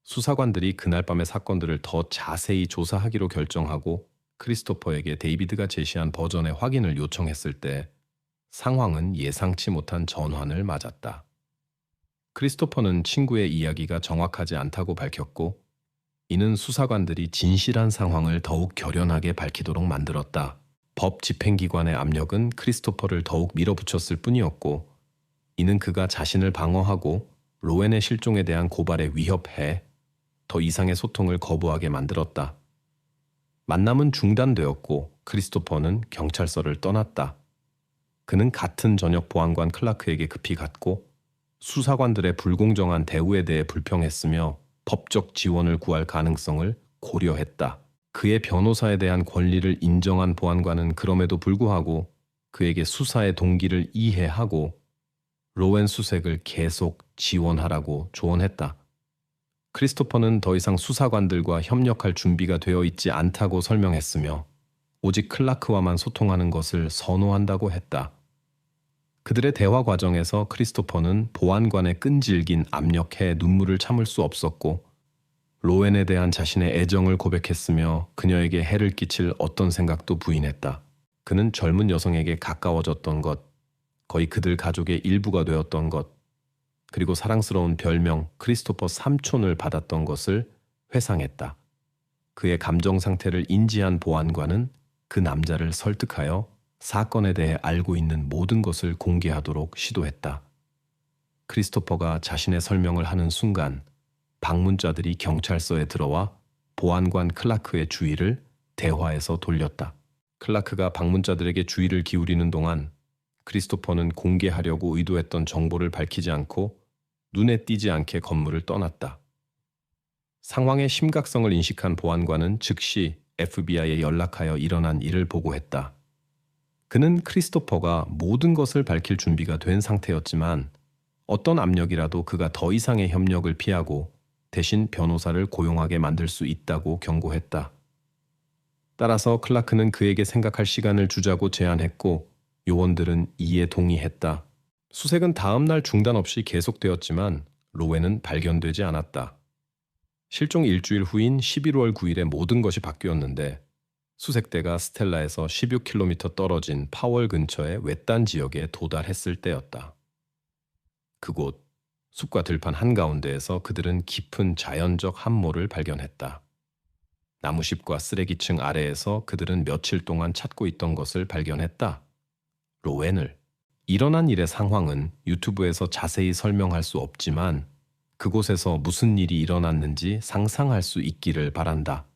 수사관들이 그날 밤의 사건들을 더 자세히 조사하기로 결정하고 크리스토퍼에게 데이비드가 제시한 버전의 확인을 요청했을 때 상황은 예상치 못한 전환을 맞았다. 크리스토퍼는 친구의 이야기가 정확하지 않다고 밝혔고 이는 수사관들이 진실한 상황을 더욱 결연하게 밝히도록 만들었다. 법 집행기관의 압력은 크리스토퍼를 더욱 밀어붙였을 뿐이었고 이는 그가 자신을 방어하고 로웬의 실종에 대한 고발에 위협해 더 이상의 소통을 거부하게 만들었다. 만남은 중단되었고 크리스토퍼는 경찰서를 떠났다. 그는 같은 저녁 보안관 클라크에게 급히 갔고 수사관들의 불공정한 대우에 대해 불평했으며 법적 지원을 구할 가능성을 고려했다. 그의 변호사에 대한 권리를 인정한 보안관은 그럼에도 불구하고 그에게 수사의 동기를 이해하고 로웬 수색을 계속 지원하라고 조언했다. 크리스토퍼는 더 이상 수사관들과 협력할 준비가 되어 있지 않다고 설명했으며 오직 클라크와만 소통하는 것을 선호한다고 했다. 그들의 대화 과정에서 크리스토퍼는 보안관의 끈질긴 압력에 눈물을 참을 수 없었고 로웬에 대한 자신의 애정을 고백했으며 그녀에게 해를 끼칠 어떤 생각도 부인했다. 그는 젊은 여성에게 가까워졌던 것, 거의 그들 가족의 일부가 되었던 것, 그리고 사랑스러운 별명 크리스토퍼 삼촌을 받았던 것을 회상했다. 그의 감정 상태를 인지한 보안관은 그 남자를 설득하여 사건에 대해 알고 있는 모든 것을 공개하도록 시도했다. 크리스토퍼가 자신의 설명을 하는 순간 방문자들이 경찰서에 들어와 보안관 클라크의 주의를 대화에서 돌렸다. 클라크가 방문자들에게 주의를 기울이는 동안 크리스토퍼는 공개하려고 의도했던 정보를 밝히지 않고 눈에 띄지 않게 건물을 떠났다. 상황의 심각성을 인식한 보안관은 즉시 FBI에 연락하여 일어난 일을 보고했다. 그는 크리스토퍼가 모든 것을 밝힐 준비가 된 상태였지만 어떤 압력이라도 그가 더 이상의 협력을 피하고 대신 변호사를 고용하게 만들 수 있다고 경고했다. 따라서 클라크는 그에게 생각할 시간을 주자고 제안했고 요원들은 이에 동의했다. 수색은 다음 날 중단 없이 계속되었지만 로웬은 발견되지 않았다. 실종 일주일 후인 11월 9일에 모든 것이 바뀌었는데 수색대가 스텔라에서 16km 떨어진 파월 근처의 외딴 지역에 도달했을 때였다. 그곳 숲과 들판 한가운데에서 그들은 깊은 자연적 함몰을 발견했다. 나무십과 쓰레기층 아래에서 그들은 며칠 동안 찾고 있던 것을 발견했다. 로웬을. 일어난 일의 상황은 유튜브에서 자세히 설명할 수 없지만 그곳에서 무슨 일이 일어났는지 상상할 수 있기를 바란다.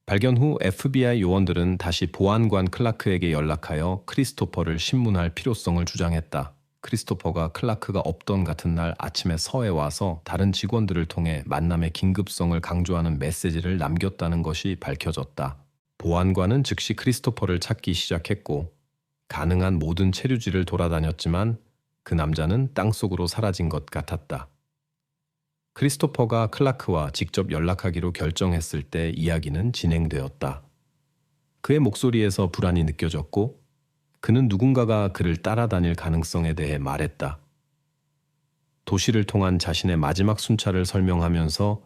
발견 후 FBI 요원들은 다시 보안관 클라크에게 연락하여 크리스토퍼를 신문할 필요성을 주장했다. 크리스토퍼가 클라크가 없던 같은 날 아침에 서에 와서 다른 직원들을 통해 만남의 긴급성을 강조하는 메시지를 남겼다는 것이 밝혀졌다. 보안관은 즉시 크리스토퍼를 찾기 시작했고 가능한 모든 체류지를 돌아다녔지만 그 남자는 땅속으로 사라진 것 같았다. 크리스토퍼가 클라크와 직접 연락하기로 결정했을 때 이야기는 진행되었다. 그의 목소리에서 불안이 느껴졌고 그는 누군가가 그를 따라다닐 가능성에 대해 말했다. 도시를 통한 자신의 마지막 순찰을 설명하면서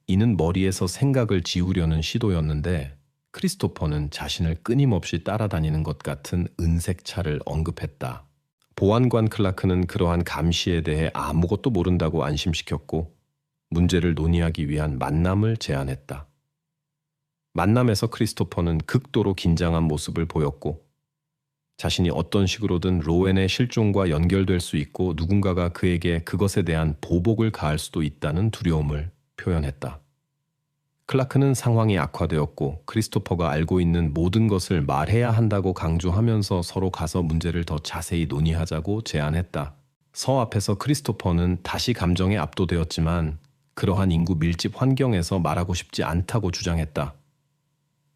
이는 머리에서 생각을 지우려는 시도였는데 크리스토퍼는 자신을 끊임없이 따라다니는 것 같은 은색 차를 언급했다. 보안관 클라크는 그러한 감시에 대해 아무것도 모른다고 안심시켰고 문제를 논의하기 위한 만남을 제안했다. 만남에서 크리스토퍼는 극도로 긴장한 모습을 보였고 자신이 어떤 식으로든 로웬의 실종과 연결될 수 있고 누군가가 그에게 그것에 대한 보복을 가할 수도 있다는 두려움을 표현했다. 클라크는 상황이 악화되었고 크리스토퍼가 알고 있는 모든 것을 말해야 한다고 강조하면서 서로 가서 문제를 더 자세히 논의하자고 제안했다. 서 앞에서 크리스토퍼는 다시 감정에 압도되었지만 그러한 인구 밀집 환경에서 말하고 싶지 않다고 주장했다.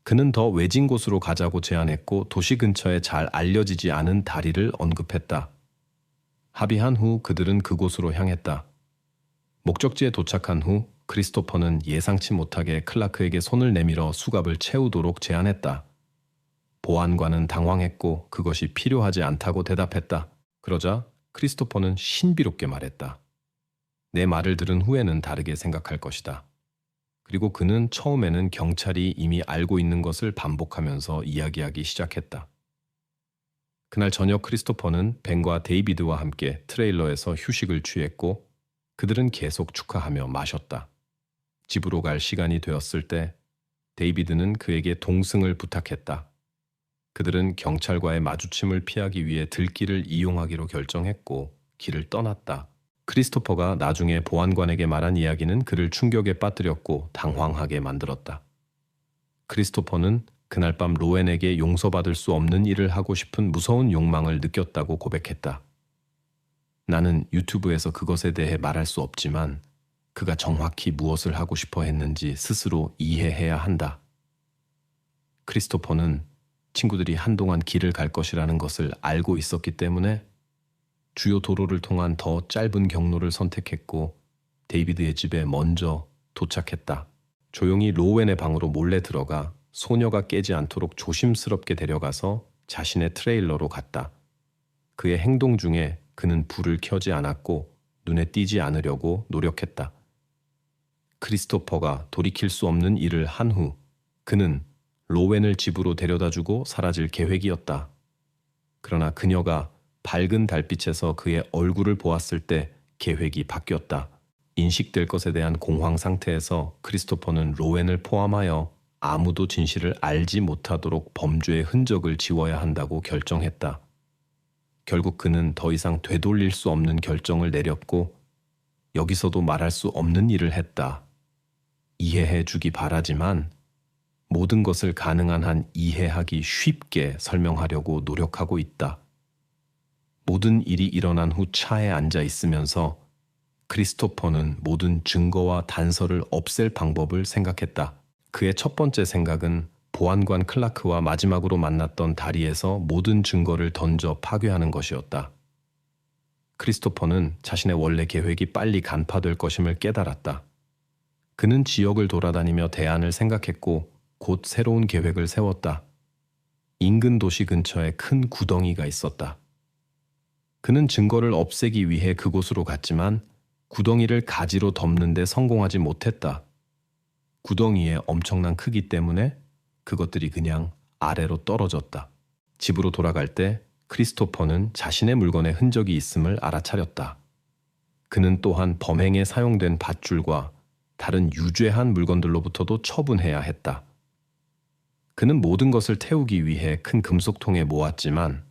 그는 더 외진 곳으로 가자고 제안했고 도시 근처에 잘 알려지지 않은 다리를 언급했다. 합의한 후 그들은 그곳으로 향했다. 목적지에 도착한 후 크리스토퍼는 예상치 못하게 클라크에게 손을 내밀어 수갑을 채우도록 제안했다. 보안관은 당황했고 그것이 필요하지 않다고 대답했다. 그러자 크리스토퍼는 신비롭게 말했다. 내 말을 들은 후에는 다르게 생각할 것이다. 그리고 그는 처음에는 경찰이 이미 알고 있는 것을 반복하면서 이야기하기 시작했다. 그날 저녁 크리스토퍼는 벤과 데이비드와 함께 트레일러에서 휴식을 취했고 그들은 계속 축하하며 마셨다. 집으로 갈 시간이 되었을 때 데이비드는 그에게 동승을 부탁했다. 그들은 경찰과의 마주침을 피하기 위해 들길을 이용하기로 결정했고 길을 떠났다. 크리스토퍼가 나중에 보안관에게 말한 이야기는 그를 충격에 빠뜨렸고 당황하게 만들었다. 크리스토퍼는 그날 밤 로웬에게 용서받을 수 없는 일을 하고 싶은 무서운 욕망을 느꼈다고 고백했다. 나는 유튜브에서 그것에 대해 말할 수 없지만 그가 정확히 무엇을 하고 싶어 했는지 스스로 이해해야 한다. 크리스토퍼는 친구들이 한동안 길을 갈 것이라는 것을 알고 있었기 때문에 주요 도로를 통한 더 짧은 경로를 선택했고 데이비드의 집에 먼저 도착했다. 조용히 로웬의 방으로 몰래 들어가 소녀가 깨지 않도록 조심스럽게 데려가서 자신의 트레일러로 갔다. 그의 행동 중에 그는 불을 켜지 않았고 눈에 띄지 않으려고 노력했다. 크리스토퍼가 돌이킬 수 없는 일을 한 후 그는 로웬을 집으로 데려다주고 사라질 계획이었다. 그러나 그녀가 밝은 달빛에서 그의 얼굴을 보았을 때 계획이 바뀌었다. 인식될 것에 대한 공황 상태에서 크리스토퍼는 로웬을 포함하여 아무도 진실을 알지 못하도록 범죄의 흔적을 지워야 한다고 결정했다. 결국 그는 더 이상 되돌릴 수 없는 결정을 내렸고 여기서도 말할 수 없는 일을 했다. 이해해 주기 바라지만 모든 것을 가능한 한 이해하기 쉽게 설명하려고 노력하고 있다. 모든 일이 일어난 후 차에 앉아 있으면서 크리스토퍼는 모든 증거와 단서를 없앨 방법을 생각했다. 그의 첫 번째 생각은 보안관 클라크와 마지막으로 만났던 다리에서 모든 증거를 던져 파괴하는 것이었다. 크리스토퍼는 자신의 원래 계획이 빨리 간파될 것임을 깨달았다. 그는 지역을 돌아다니며 대안을 생각했고 곧 새로운 계획을 세웠다. 인근 도시 근처에 큰 구덩이가 있었다. 그는 증거를 없애기 위해 그곳으로 갔지만 구덩이를 가지로 덮는 데 성공하지 못했다. 구덩이의 엄청난 크기 때문에 그것들이 그냥 아래로 떨어졌다. 집으로 돌아갈 때 크리스토퍼는 자신의 물건에 흔적이 있음을 알아차렸다. 그는 또한 범행에 사용된 밧줄과 다른 유죄한 물건들로부터도 처분해야 했다. 그는 모든 것을 태우기 위해 큰 금속통에 모았지만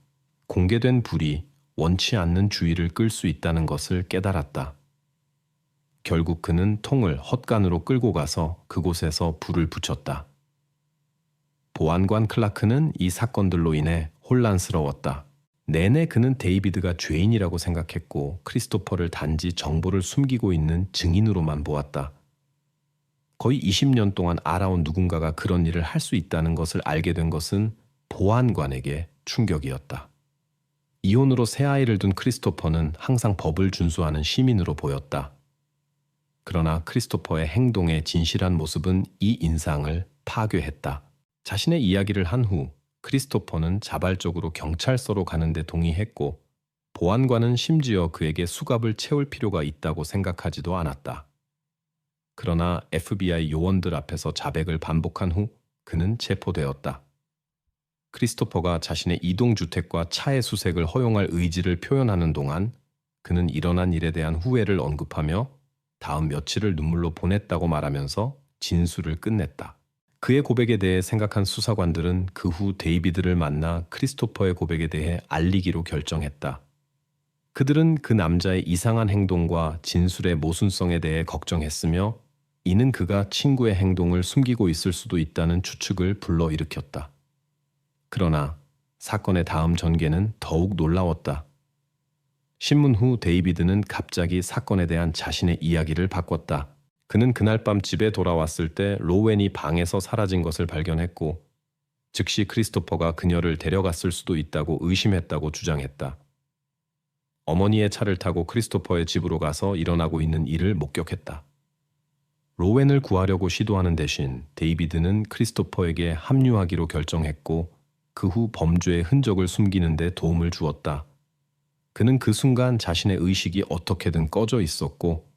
공개된 불이 원치 않는 주의를 끌 수 있다는 것을 깨달았다. 결국 그는 통을 헛간으로 끌고 가서 그곳에서 불을 붙였다. 보안관 클라크는 이 사건들로 인해 혼란스러웠다. 내내 그는 데이비드가 죄인이라고 생각했고 크리스토퍼를 단지 정보를 숨기고 있는 증인으로만 보았다. 거의 20년 동안 알아온 누군가가 그런 일을 할 수 있다는 것을 알게 된 것은 보안관에게 충격이었다. 이혼으로 새 아이를 둔 크리스토퍼는 항상 법을 준수하는 시민으로 보였다. 그러나 크리스토퍼의 행동의 진실한 모습은 이 인상을 파괴했다. 자신의 이야기를 한 후 크리스토퍼는 자발적으로 경찰서로 가는데 동의했고 보안관은 심지어 그에게 수갑을 채울 필요가 있다고 생각하지도 않았다. 그러나 FBI 요원들 앞에서 자백을 반복한 후 그는 체포되었다. 크리스토퍼가 자신의 이동주택과 차의 수색을 허용할 의지를 표현하는 동안 그는 일어난 일에 대한 후회를 언급하며 다음 며칠을 눈물로 보냈다고 말하면서 진술을 끝냈다. 그의 고백에 대해 생각한 수사관들은 그 후 데이비드를 만나 크리스토퍼의 고백에 대해 알리기로 결정했다. 그들은 그 남자의 이상한 행동과 진술의 모순성에 대해 걱정했으며 이는 그가 친구의 행동을 숨기고 있을 수도 있다는 추측을 불러일으켰다. 그러나 사건의 다음 전개는 더욱 놀라웠다. 신문 후 데이비드는 갑자기 사건에 대한 자신의 이야기를 바꿨다. 그는 그날 밤 집에 돌아왔을 때 로웬이 방에서 사라진 것을 발견했고 즉시 크리스토퍼가 그녀를 데려갔을 수도 있다고 의심했다고 주장했다. 어머니의 차를 타고 크리스토퍼의 집으로 가서 일어나고 있는 일을 목격했다. 로웬을 구하려고 시도하는 대신 데이비드는 크리스토퍼에게 합류하기로 결정했고 그 후 범죄의 흔적을 숨기는 데 도움을 주었다. 그는 그 순간 자신의 의식이 어떻게든 꺼져 있었고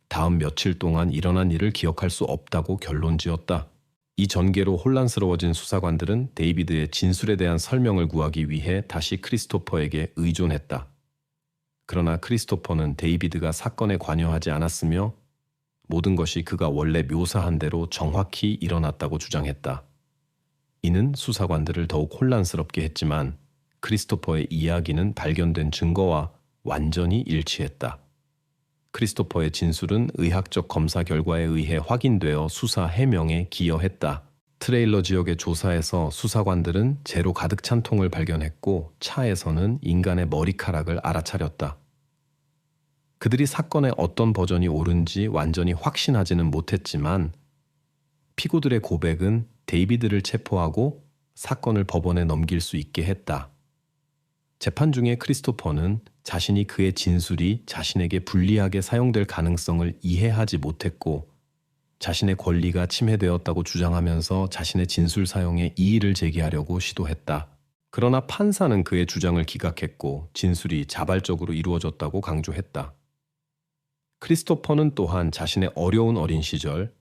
다음 며칠 동안 일어난 일을 기억할 수 없다고 결론지었다. 이 전개로 혼란스러워진 수사관들은 데이비드의 진술에 대한 설명을 구하기 위해 다시 크리스토퍼에게 의존했다. 그러나 크리스토퍼는 데이비드가 사건에 관여하지 않았으며 모든 것이 그가 원래 묘사한 대로 정확히 일어났다고 주장했다. 이는 수사관들을 더욱 혼란스럽게 했지만 크리스토퍼의 이야기는 발견된 증거와 완전히 일치했다. 크리스토퍼의 진술은 의학적 검사 결과에 의해 확인되어 수사 해명에 기여했다. 트레일러 지역의 조사에서 수사관들은 재로 가득 찬 통을 발견했고 차에서는 인간의 머리카락을 알아차렸다. 그들이 사건의 어떤 버전이 옳은지 완전히 확신하지는 못했지만 피고들의 고백은 데이비드를 체포하고 사건을 법원에 넘길 수 있게 했다. 재판 중에 크리스토퍼는 자신이 그의 진술이 자신에게 불리하게 사용될 가능성을 이해하지 못했고 자신의 권리가 침해되었다고 주장하면서 자신의 진술 사용에 이의를 제기하려고 시도했다. 그러나 판사는 그의 주장을 기각했고 진술이 자발적으로 이루어졌다고 강조했다. 크리스토퍼는 또한 자신의 어려운 어린 시절,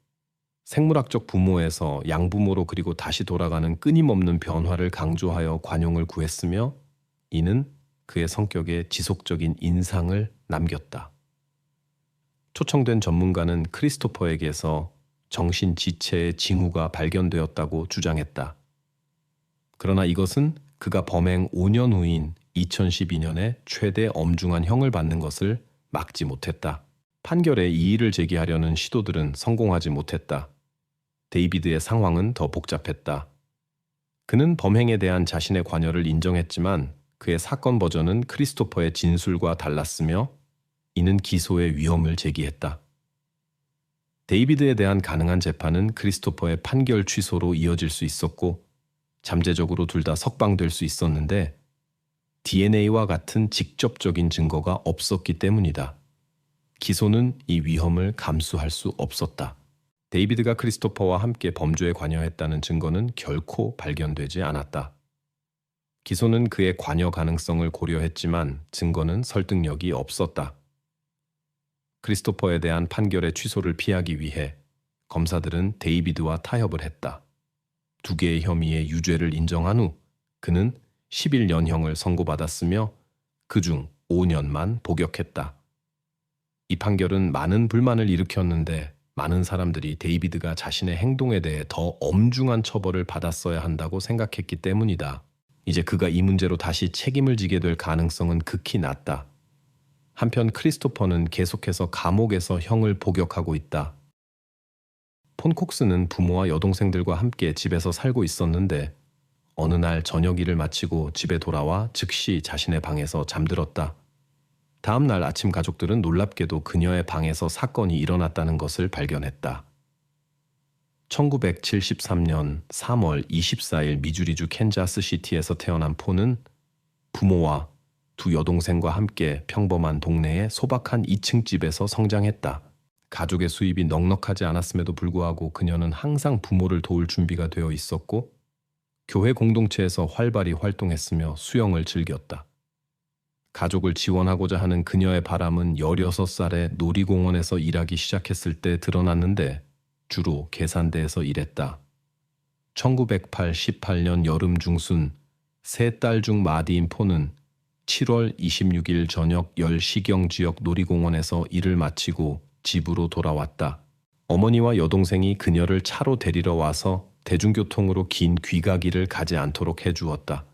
생물학적 부모에서 양부모로 그리고 다시 돌아가는 끊임없는 변화를 강조하여 관용을 구했으며 이는 그의 성격에 지속적인 인상을 남겼다. 초청된 전문가는 크리스토퍼에게서 정신지체의 징후가 발견되었다고 주장했다. 그러나 이것은 그가 범행 5년 후인 2012년에 최대 엄중한 형을 받는 것을 막지 못했다. 판결에 이의를 제기하려는 시도들은 성공하지 못했다. 데이비드의 상황은 더 복잡했다. 그는 범행에 대한 자신의 관여를 인정했지만 그의 사건 버전은 크리스토퍼의 진술과 달랐으며 이는 기소의 위험을 제기했다. 데이비드에 대한 가능한 재판은 크리스토퍼의 판결 취소로 이어질 수 있었고 잠재적으로 둘 다 석방될 수 있었는데 DNA와 같은 직접적인 증거가 없었기 때문이다. 기소는 이 위험을 감수할 수 없었다. 데이비드가 크리스토퍼와 함께 범죄에 관여했다는 증거는 결코 발견되지 않았다. 기소는 그의 관여 가능성을 고려했지만 증거는 설득력이 없었다. 크리스토퍼에 대한 판결의 취소를 피하기 위해 검사들은 데이비드와 타협을 했다. 두 개의 혐의의 유죄를 인정한 후 그는 11년형을 선고받았으며 그중 5년만 복역했다. 이 판결은 많은 불만을 일으켰는데 많은 사람들이 데이비드가 자신의 행동에 대해 더 엄중한 처벌을 받았어야 한다고 생각했기 때문이다. 이제 그가 이 문제로 다시 책임을 지게 될 가능성은 극히 낮다. 한편 크리스토퍼는 계속해서 감옥에서 형을 복역하고 있다. 폰 콕스는 부모와 여동생들과 함께 집에서 살고 있었는데 어느 날 저녁 일을 마치고 집에 돌아와 즉시 자신의 방에서 잠들었다. 다음 날 아침 가족들은 놀랍게도 그녀의 방에서 사건이 일어났다는 것을 발견했다. 1973년 3월 24일 미주리주 캔자스시티에서 태어난 폰은 부모와 두 여동생과 함께 평범한 동네의 소박한 2층 집에서 성장했다. 가족의 수입이 넉넉하지 않았음에도 불구하고 그녀는 항상 부모를 도울 준비가 되어 있었고 교회 공동체에서 활발히 활동했으며 수영을 즐겼다. 가족을 지원하고자 하는 그녀의 바람은 16살에 놀이공원에서 일하기 시작했을 때 드러났는데 주로 계산대에서 일했다. 1988년 여름 중순 세 딸 중 마디인 폰은 7월 26일 저녁 10시경 지역 놀이공원에서 일을 마치고 집으로 돌아왔다. 어머니와 여동생이 그녀를 차로 데리러 와서 대중교통으로 긴 귀가길을 가지 않도록 해주었다.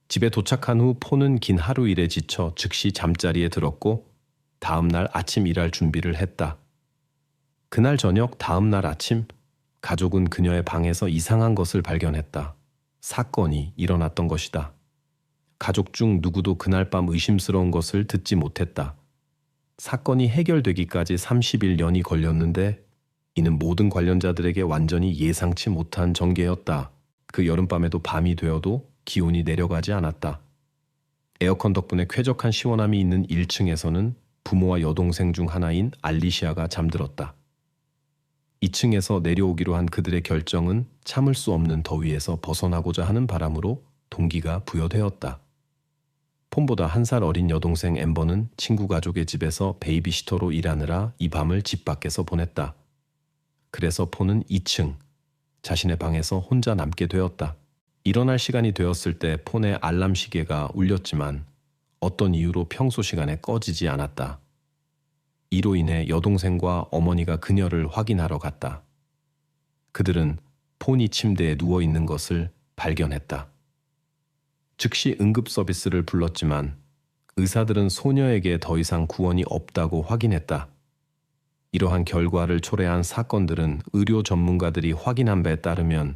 집에 도착한 후 폰은 긴 하루 일에 지쳐 즉시 잠자리에 들었고 다음 날 아침 일할 준비를 했다. 그날 저녁 다음 날 아침 가족은 그녀의 방에서 이상한 것을 발견했다. 사건이 일어났던 것이다. 가족 중 누구도 그날 밤 의심스러운 것을 듣지 못했다. 사건이 해결되기까지 30일년이 걸렸는데 이는 모든 관련자들에게 완전히 예상치 못한 전개였다. 그 여름밤에도 밤이 되어도 기온이 내려가지 않았다. 에어컨 덕분에 쾌적한 시원함이 있는 1층에서는 부모와 여동생 중 하나인 알리시아가 잠들었다. 2층에서 내려오기로 한 그들의 결정은 참을 수 없는 더위에서 벗어나고자 하는 바람으로 동기가 부여되었다. 폰보다 1살 어린 여동생 엠버는 친구 가족의 집에서 베이비시터로 일하느라 이 밤을 집 밖에서 보냈다. 그래서 폰은 2층, 자신의 방에서 혼자 남게 되었다. 일어날 시간이 되었을 때 폰의 알람 시계가 울렸지만 어떤 이유로 평소 시간에 꺼지지 않았다. 이로 인해 여동생과 어머니가 그녀를 확인하러 갔다. 그들은 폰이 침대에 누워 있는 것을 발견했다. 즉시 응급 서비스를 불렀지만 의사들은 소녀에게 더 이상 구원이 없다고 확인했다. 이러한 결과를 초래한 사건들은 의료 전문가들이 확인한 바에 따르면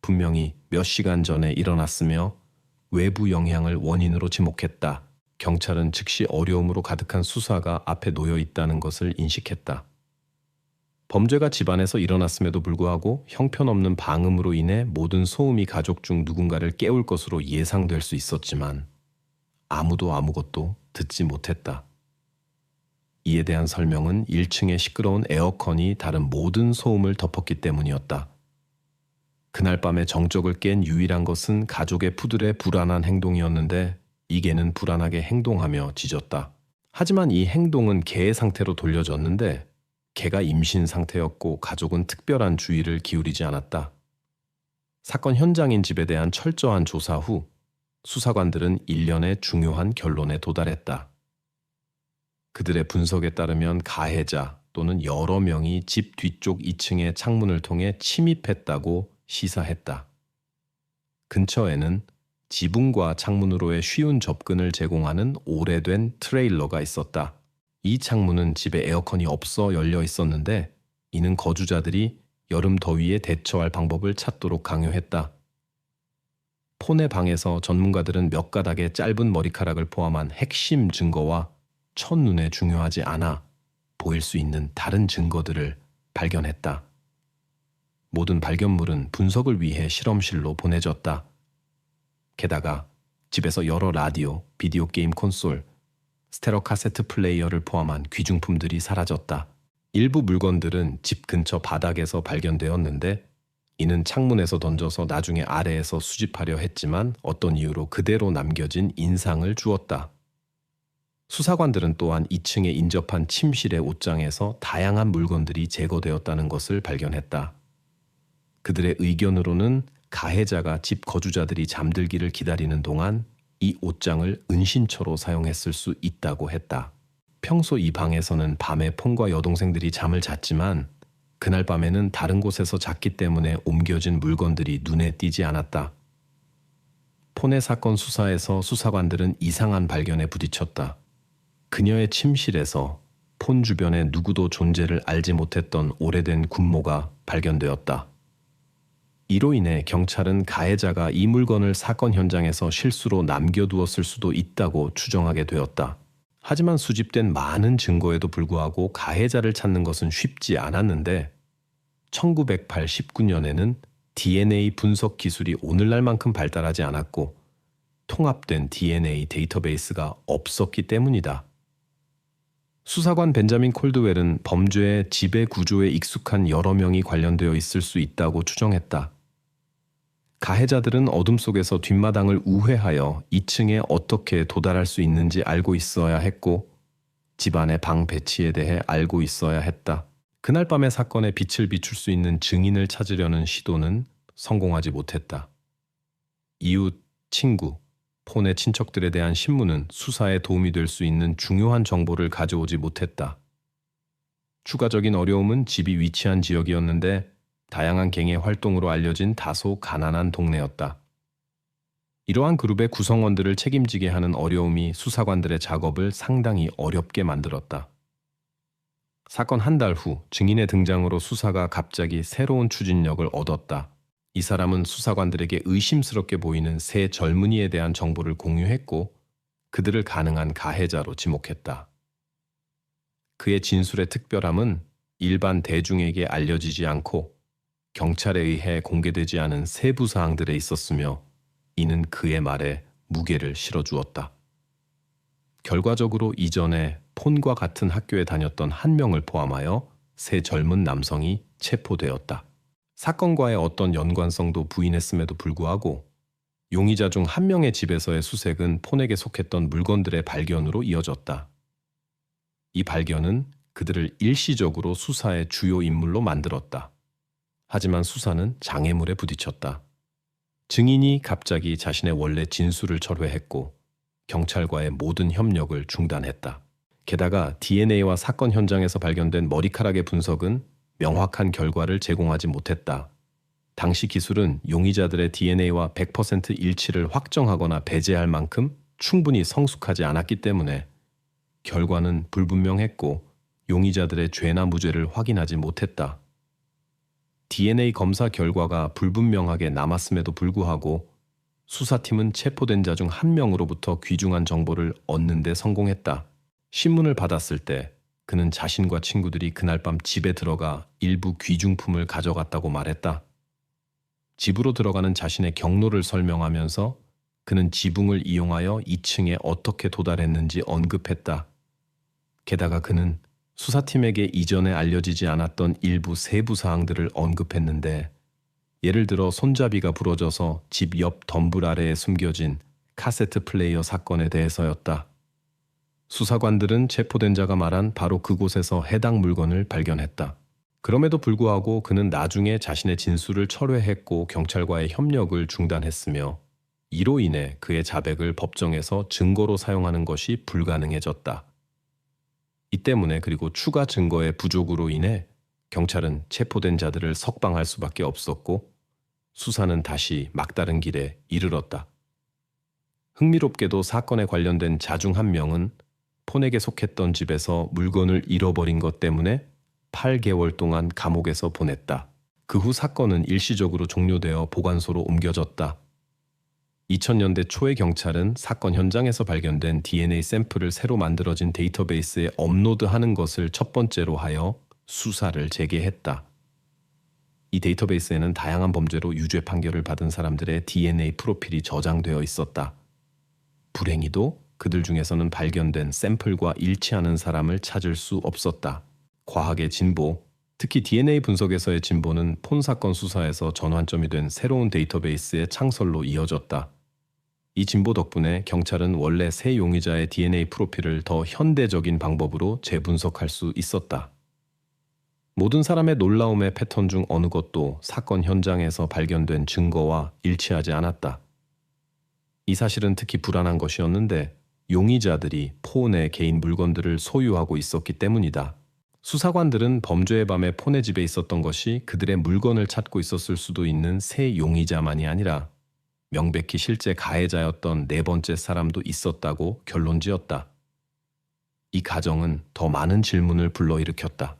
분명히 몇 시간 전에 일어났으며 외부 영향을 원인으로 지목했다. 경찰은 즉시 어려움으로 가득한 수사가 앞에 놓여 있다는 것을 인식했다. 범죄가 집안에서 일어났음에도 불구하고 형편없는 방음으로 인해 모든 소음이 가족 중 누군가를 깨울 것으로 예상될 수 있었지만 아무도 아무것도 듣지 못했다. 이에 대한 설명은 1층의 시끄러운 에어컨이 다른 모든 소음을 덮었기 때문이었다. 그날 밤에 정적을 깬 유일한 것은 가족의 푸들의 불안한 행동이었는데 이 개는 불안하게 행동하며 짖었다. 하지만 이 행동은 개의 상태로 돌려졌는데 개가 임신 상태였고 가족은 특별한 주의를 기울이지 않았다. 사건 현장인 집에 대한 철저한 조사 후 수사관들은 일련의 중요한 결론에 도달했다. 그들의 분석에 따르면 가해자 또는 여러 명이 집 뒤쪽 2층의 창문을 통해 침입했다고 시사했다. 근처에는 지붕과 창문으로의 쉬운 접근을 제공하는 오래된 트레일러가 있었다. 이 창문은 집에 에어컨이 없어 열려 있었는데 이는 거주자들이 여름 더위에 대처할 방법을 찾도록 강요했다. 폰의 방에서 전문가들은 몇 가닥의 짧은 머리카락을 포함한 핵심 증거와 첫눈에 중요하지 않아 보일 수 있는 다른 증거들을 발견했다. 모든 발견물은 분석을 위해 실험실로 보내졌다. 게다가 집에서 여러 라디오, 비디오 게임 콘솔, 스테레오 카세트 플레이어를 포함한 귀중품들이 사라졌다. 일부 물건들은 집 근처 바닥에서 발견되었는데 이는 창문에서 던져서 나중에 아래에서 수집하려 했지만 어떤 이유로 그대로 남겨진 인상을 주었다. 수사관들은 또한 2층에 인접한 침실의 옷장에서 다양한 물건들이 제거되었다는 것을 발견했다. 그들의 의견으로는 가해자가 집 거주자들이 잠들기를 기다리는 동안 이 옷장을 은신처로 사용했을 수 있다고 했다. 평소 이 방에서는 밤에 폰과 여동생들이 잠을 잤지만 그날 밤에는 다른 곳에서 잤기 때문에 옮겨진 물건들이 눈에 띄지 않았다. 폰의 사건 수사에서 수사관들은 이상한 발견에 부딪혔다. 그녀의 침실에서 폰 주변에 누구도 존재를 알지 못했던 오래된 군모가 발견되었다. 이로 인해 경찰은 가해자가 이 물건을 사건 현장에서 실수로 남겨두었을 수도 있다고 추정하게 되었다. 하지만 수집된 많은 증거에도 불구하고 가해자를 찾는 것은 쉽지 않았는데 1989년에는 DNA 분석 기술이 오늘날만큼 발달하지 않았고 통합된 DNA 데이터베이스가 없었기 때문이다. 수사관 벤자민 콜드웰은 범죄의 지배 구조에 익숙한 여러 명이 관련되어 있을 수 있다고 추정했다. 가해자들은 어둠 속에서 뒷마당을 우회하여 2층에 어떻게 도달할 수 있는지 알고 있어야 했고 집안의 방 배치에 대해 알고 있어야 했다. 그날 밤의 사건에 빛을 비출 수 있는 증인을 찾으려는 시도는 성공하지 못했다. 이웃, 친구, 폰의 친척들에 대한 신문은 수사에 도움이 될 수 있는 중요한 정보를 가져오지 못했다. 추가적인 어려움은 집이 위치한 지역이었는데 다양한 갱의 활동으로 알려진 다소 가난한 동네였다. 이러한 그룹의 구성원들을 책임지게 하는 어려움이 수사관들의 작업을 상당히 어렵게 만들었다. 사건 한 달 후 증인의 등장으로 수사가 갑자기 새로운 추진력을 얻었다. 이 사람은 수사관들에게 의심스럽게 보이는 세 젊은이에 대한 정보를 공유했고 그들을 가능한 가해자로 지목했다. 그의 진술의 특별함은 일반 대중에게 알려지지 않고 경찰에 의해 공개되지 않은 세부 사항들에 있었으며 이는 그의 말에 무게를 실어주었다. 결과적으로 이전에 폰과 같은 학교에 다녔던 한 명을 포함하여 세 젊은 남성이 체포되었다. 사건과의 어떤 연관성도 부인했음에도 불구하고 용의자 중 한 명의 집에서의 수색은 폰에게 속했던 물건들의 발견으로 이어졌다. 이 발견은 그들을 일시적으로 수사의 주요 인물로 만들었다. 하지만 수사는 장애물에 부딪혔다. 증인이 갑자기 자신의 원래 진술을 철회했고 경찰과의 모든 협력을 중단했다. 게다가 DNA와 사건 현장에서 발견된 머리카락의 분석은 명확한 결과를 제공하지 못했다. 당시 기술은 용의자들의 DNA와 100% 일치를 확정하거나 배제할 만큼 충분히 성숙하지 않았기 때문에 결과는 불분명했고 용의자들의 죄나 무죄를 확인하지 못했다. DNA 검사 결과가 불분명하게 남았음에도 불구하고 수사팀은 체포된 자 중 한 명으로부터 귀중한 정보를 얻는 데 성공했다. 신문을 받았을 때 그는 자신과 친구들이 그날 밤 집에 들어가 일부 귀중품을 가져갔다고 말했다. 집으로 들어가는 자신의 경로를 설명하면서 그는 지붕을 이용하여 2층에 어떻게 도달했는지 언급했다. 게다가 그는 수사팀에게 이전에 알려지지 않았던 일부 세부 사항들을 언급했는데 예를 들어 손잡이가 부러져서 집 옆 덤불 아래에 숨겨진 카세트 플레이어 사건에 대해서였다. 수사관들은 체포된 자가 말한 바로 그곳에서 해당 물건을 발견했다. 그럼에도 불구하고 그는 나중에 자신의 진술을 철회했고 경찰과의 협력을 중단했으며 이로 인해 그의 자백을 법정에서 증거로 사용하는 것이 불가능해졌다. 이 때문에 그리고 추가 증거의 부족으로 인해 경찰은 체포된 자들을 석방할 수밖에 없었고 수사는 다시 막다른 길에 이르렀다. 흥미롭게도 사건에 관련된 자 중 한 명은 폰에게 속했던 집에서 물건을 잃어버린 것 때문에 8개월 동안 감옥에서 보냈다. 그 후 사건은 일시적으로 종료되어 보관소로 옮겨졌다. 2000년대 초의 경찰은 사건 현장에서 발견된 DNA 샘플을 새로 만들어진 데이터베이스에 업로드하는 것을 첫 번째로 하여 수사를 재개했다. 이 데이터베이스에는 다양한 범죄로 유죄 판결을 받은 사람들의 DNA 프로필이 저장되어 있었다. 불행히도 그들 중에서는 발견된 샘플과 일치하는 사람을 찾을 수 없었다. 과학의 진보, 특히 DNA 분석에서의 진보는 폰 사건 수사에서 전환점이 된 새로운 데이터베이스의 창설로 이어졌다. 이 진보 덕분에 경찰은 원래 세 용의자의 DNA 프로필을 더 현대적인 방법으로 재분석할 수 있었다. 모든 사람의 놀라움의 패턴 중 어느 것도 사건 현장에서 발견된 증거와 일치하지 않았다. 이 사실은 특히 불안한 것이었는데 용의자들이 폰의 개인 물건들을 소유하고 있었기 때문이다. 수사관들은 범죄의 밤에 폰의 집에 있었던 것이 그들의 물건을 찾고 있었을 수도 있는 세 용의자만이 아니라 명백히 실제 가해자였던 네 번째 사람도 있었다고 결론지었다. 이 가정은 더 많은 질문을 불러일으켰다.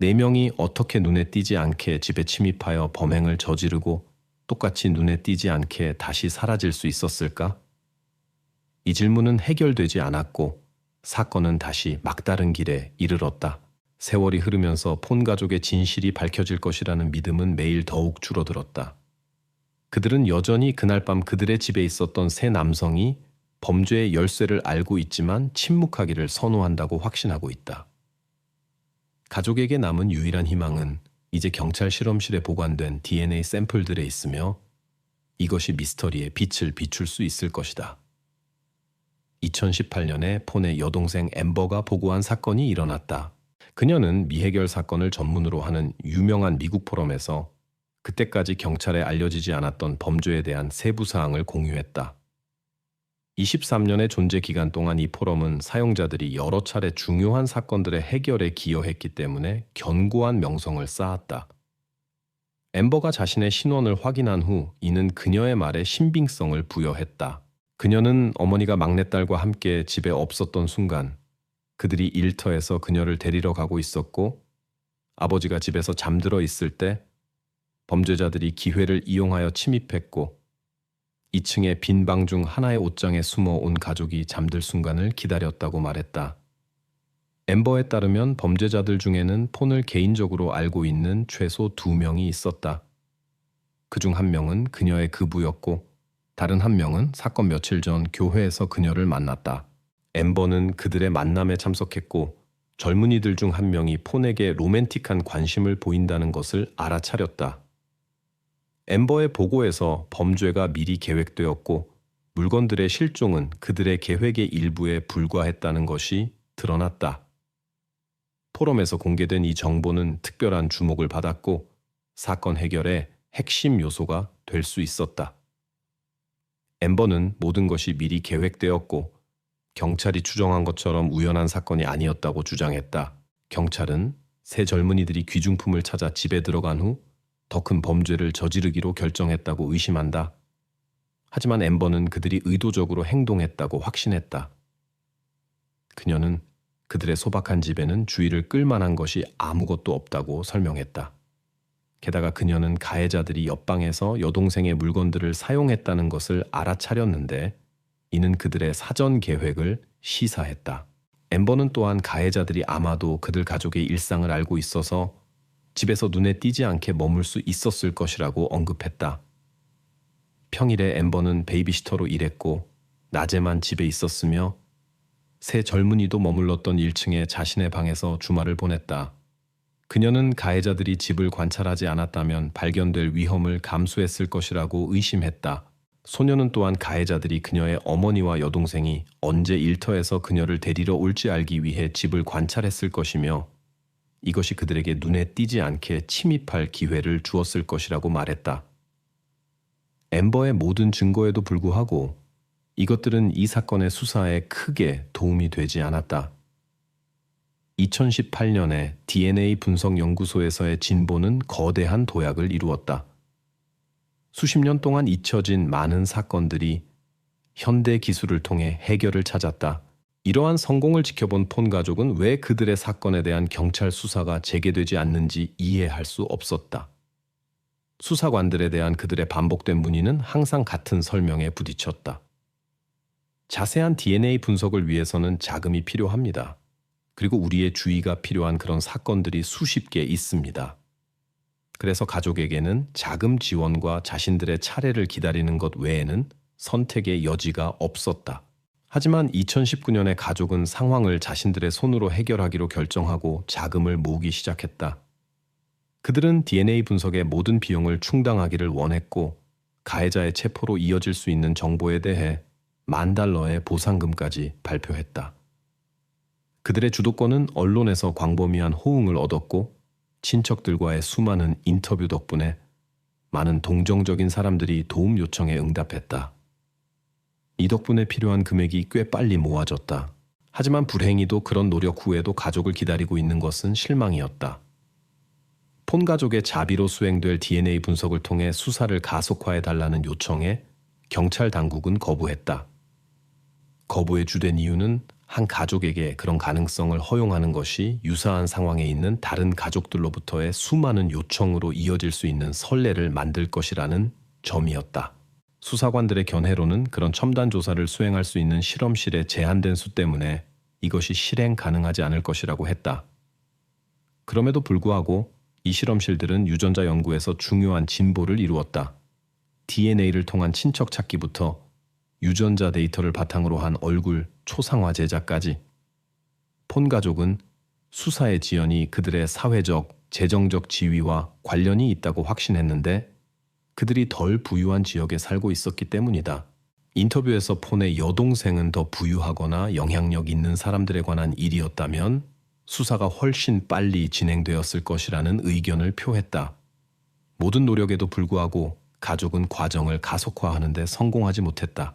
4명이 어떻게 눈에 띄지 않게 집에 침입하여 범행을 저지르고 똑같이 눈에 띄지 않게 다시 사라질 수 있었을까? 이 질문은 해결되지 않았고 사건은 다시 막다른 길에 이르렀다. 세월이 흐르면서 폰 가족의 진실이 밝혀질 것이라는 믿음은 매일 더욱 줄어들었다. 그들은 여전히 그날 밤 그들의 집에 있었던 세 남성이 범죄의 열쇠를 알고 있지만 침묵하기를 선호한다고 확신하고 있다. 가족에게 남은 유일한 희망은 이제 경찰 실험실에 보관된 DNA 샘플들에 있으며 이것이 미스터리의 빛을 비출 수 있을 것이다. 2018년에 폰의 여동생 앰버가 보고한 사건이 일어났다. 그녀는 미해결 사건을 전문으로 하는 유명한 미국 포럼에서 그때까지 경찰에 알려지지 않았던 범죄에 대한 세부 사항을 공유했다. 23년의 존재 기간 동안 이 포럼은 사용자들이 여러 차례 중요한 사건들의 해결에 기여했기 때문에 견고한 명성을 쌓았다. 앰버가 자신의 신원을 확인한 후 이는 그녀의 말에 신빙성을 부여했다. 그녀는 어머니가 막내딸과 함께 집에 없었던 순간 그들이 일터에서 그녀를 데리러 가고 있었고 아버지가 집에서 잠들어 있을 때 범죄자들이 기회를 이용하여 침입했고 2층의 빈 방 중 하나의 옷장에 숨어 온 가족이 잠들 순간을 기다렸다고 말했다. 앰버에 따르면 범죄자들 중에는 폰을 개인적으로 알고 있는 최소 2명이 있었다. 그중 1명은 그녀의 그부였고 다른 1명은 사건 며칠 전 교회에서 그녀를 만났다. 앰버는 그들의 만남에 참석했고 젊은이들 중 1명이 폰에게 로맨틱한 관심을 보인다는 것을 알아차렸다. 앰버의 보고에서 범죄가 미리 계획되었고 물건들의 실종은 그들의 계획의 일부에 불과했다는 것이 드러났다. 포럼에서 공개된 이 정보는 특별한 주목을 받았고 사건 해결의 핵심 요소가 될 수 있었다. 앰버는 모든 것이 미리 계획되었고 경찰이 추정한 것처럼 우연한 사건이 아니었다고 주장했다. 경찰은 세 젊은이들이 귀중품을 찾아 집에 들어간 후 더 큰 범죄를 저지르기로 결정했다고 의심한다. 하지만 앰버는 그들이 의도적으로 행동했다고 확신했다. 그녀는 그들의 소박한 집에는 주의를 끌만한 것이 아무것도 없다고 설명했다. 게다가 그녀는 가해자들이 옆방에서 여동생의 물건들을 사용했다는 것을 알아차렸는데 이는 그들의 사전 계획을 시사했다. 앰버는 또한 가해자들이 아마도 그들 가족의 일상을 알고 있어서 집에서 눈에 띄지 않게 머물 수 있었을 것이라고 언급했다. 평일에 앰버는 베이비시터로 일했고 낮에만 집에 있었으며 세 젊은이도 머물렀던 1층에 자신의 방에서 주말을 보냈다. 그녀는 가해자들이 집을 관찰하지 않았다면 발견될 위험을 감수했을 것이라고 의심했다. 소녀는 또한 가해자들이 그녀의 어머니와 여동생이 언제 일터에서 그녀를 데리러 올지 알기 위해 집을 관찰했을 것이며 이것이 그들에게 눈에 띄지 않게 침입할 기회를 주었을 것이라고 말했다. 앰버의 모든 증거에도 불구하고 이것들은 이 사건의 수사에 크게 도움이 되지 않았다. 2018년에 DNA 분석 연구소에서의 진보는 거대한 도약을 이루었다. 수십 년 동안 잊혀진 많은 사건들이 현대 기술을 통해 해결을 찾았다. 이러한 성공을 지켜본 폰 가족은 왜 그들의 사건에 대한 경찰 수사가 재개되지 않는지 이해할 수 없었다. 수사관들에 대한 그들의 반복된 문의는 항상 같은 설명에 부딪혔다. 자세한 DNA 분석을 위해서는 자금이 필요합니다. 그리고 우리의 주의가 필요한 그런 사건들이 수십 개 있습니다. 그래서 가족에게는 자금 지원과 자신들의 차례를 기다리는 것 외에는 선택의 여지가 없었다. 하지만 2019년에 가족은 상황을 자신들의 손으로 해결하기로 결정하고 자금을 모으기 시작했다. 그들은 DNA 분석의 모든 비용을 충당하기를 원했고 가해자의 체포로 이어질 수 있는 정보에 대해 $10,000의 보상금까지 발표했다. 그들의 주도권은 언론에서 광범위한 호응을 얻었고 친척들과의 수많은 인터뷰 덕분에 많은 동정적인 사람들이 도움 요청에 응답했다. 이 덕분에 필요한 금액이 꽤 빨리 모아졌다. 하지만 불행히도 그런 노력 후에도 가족을 기다리고 있는 것은 실망이었다. 폰 가족의 자비로 수행될 DNA 분석을 통해 수사를 가속화해달라는 요청에 경찰 당국은 거부했다. 거부의 주된 이유는 한 가족에게 그런 가능성을 허용하는 것이 유사한 상황에 있는 다른 가족들로부터의 수많은 요청으로 이어질 수 있는 선례를 만들 것이라는 점이었다. 수사관들의 견해로는 그런 첨단 조사를 수행할 수 있는 실험실의 제한된 수 때문에 이것이 실행 가능하지 않을 것이라고 했다. 그럼에도 불구하고 이 실험실들은 유전자 연구에서 중요한 진보를 이루었다. DNA를 통한 친척 찾기부터 유전자 데이터를 바탕으로 한 얼굴 초상화 제작까지 폰 가족은 수사의 지연이 그들의 사회적, 재정적 지위와 관련이 있다고 확신했는데 그들이 덜 부유한 지역에 살고 있었기 때문이다. 인터뷰에서 폰의 여동생은 더 부유하거나 영향력 있는 사람들에 관한 일이었다면 수사가 훨씬 빨리 진행되었을 것이라는 의견을 표했다. 모든 노력에도 불구하고 가족은 과정을 가속화하는 데 성공하지 못했다.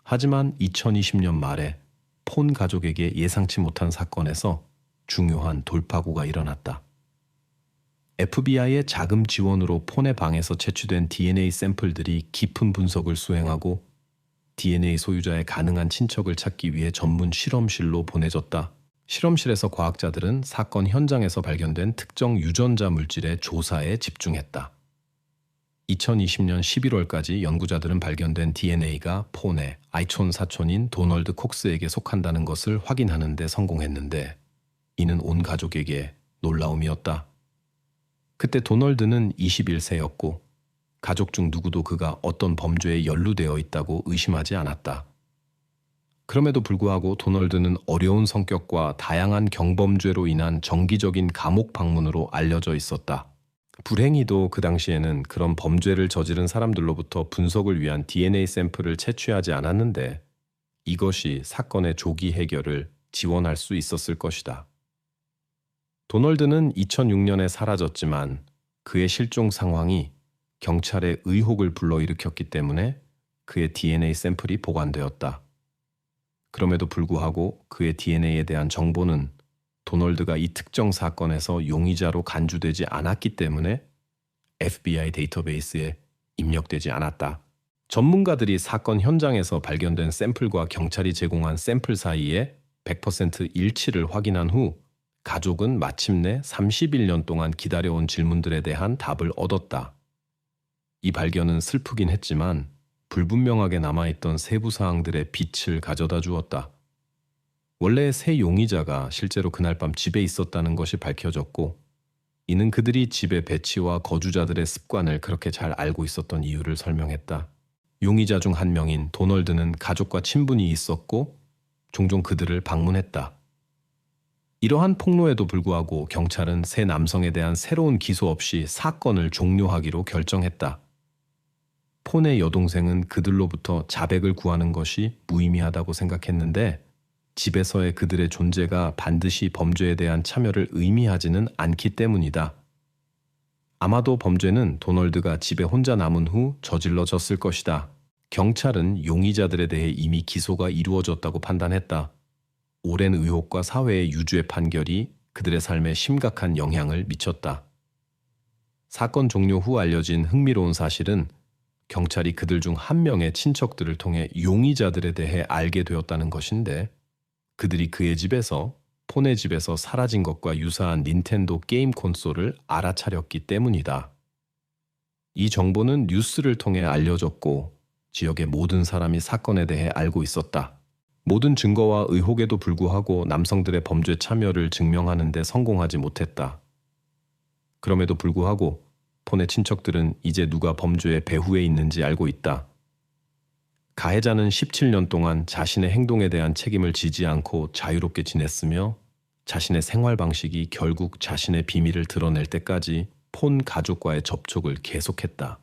하지만 2020년 말에 폰 가족에게 예상치 못한 사건에서 중요한 돌파구가 일어났다. FBI의 자금 지원으로 폰의 방에서 채취된 DNA 샘플들이 깊은 분석을 수행하고 DNA 소유자의 가능한 친척을 찾기 위해 전문 실험실로 보내졌다. 실험실에서 과학자들은 사건 현장에서 발견된 특정 유전자 물질의 조사에 집중했다. 2020년 11월까지 연구자들은 발견된 DNA가 폰의 아이촌 사촌인 도널드 콕스에게 속한다는 것을 확인하는 데 성공했는데 이는 온 가족에게 놀라움이었다. 그때 도널드는 21세였고 가족 중 누구도 그가 어떤 범죄에 연루되어 있다고 의심하지 않았다. 그럼에도 불구하고 도널드는 어려운 성격과 다양한 경범죄로 인한 정기적인 감옥 방문으로 알려져 있었다. 불행히도 그 당시에는 그런 범죄를 저지른 사람들로부터 분석을 위한 DNA 샘플을 채취하지 않았는데 이것이 사건의 조기 해결을 지원할 수 있었을 것이다. 도널드는 2006년에 사라졌지만 그의 실종 상황이 경찰의 의혹을 불러일으켰기 때문에 그의 DNA 샘플이 보관되었다. 그럼에도 불구하고 그의 DNA에 대한 정보는 도널드가 이 특정 사건에서 용의자로 간주되지 않았기 때문에 FBI 데이터베이스에 입력되지 않았다. 전문가들이 사건 현장에서 발견된 샘플과 경찰이 제공한 샘플 사이에 100% 일치를 확인한 후 가족은 마침내 31년 동안 기다려온 질문들에 대한 답을 얻었다. 이 발견은 슬프긴 했지만 불분명하게 남아있던 세부 사항들의 빛을 가져다 주었다. 원래 세 용의자가 실제로 그날 밤 집에 있었다는 것이 밝혀졌고 이는 그들이 집의 배치와 거주자들의 습관을 그렇게 잘 알고 있었던 이유를 설명했다. 용의자 중 한 명인 도널드는 가족과 친분이 있었고 종종 그들을 방문했다. 이러한 폭로에도 불구하고 경찰은 세 남성에 대한 새로운 기소 없이 사건을 종료하기로 결정했다. 폰의 여동생은 그들로부터 자백을 구하는 것이 무의미하다고 생각했는데 집에서의 그들의 존재가 반드시 범죄에 대한 참여를 의미하지는 않기 때문이다. 아마도 범죄는 도널드가 집에 혼자 남은 후 저질러졌을 것이다. 경찰은 용의자들에 대해 이미 기소가 이루어졌다고 판단했다. 오랜 의혹과 사회의 유죄 판결이 그들의 삶에 심각한 영향을 미쳤다. 사건 종료 후 알려진 흥미로운 사실은 경찰이 그들 중 한 명의 친척들을 통해 용의자들에 대해 알게 되었다는 것인데 그들이 그의 집에서 폰의 집에서 사라진 것과 유사한 닌텐도 게임 콘솔을 알아차렸기 때문이다. 이 정보는 뉴스를 통해 알려졌고 지역의 모든 사람이 사건에 대해 알고 있었다. 모든 증거와 의혹에도 불구하고 남성들의 범죄 참여를 증명하는 데 성공하지 못했다. 그럼에도 불구하고 폰의 친척들은 이제 누가 범죄의 배후에 있는지 알고 있다. 가해자는 17년 동안 자신의 행동에 대한 책임을 지지 않고 자유롭게 지냈으며 자신의 생활 방식이 결국 자신의 비밀을 드러낼 때까지 폰 가족과의 접촉을 계속했다.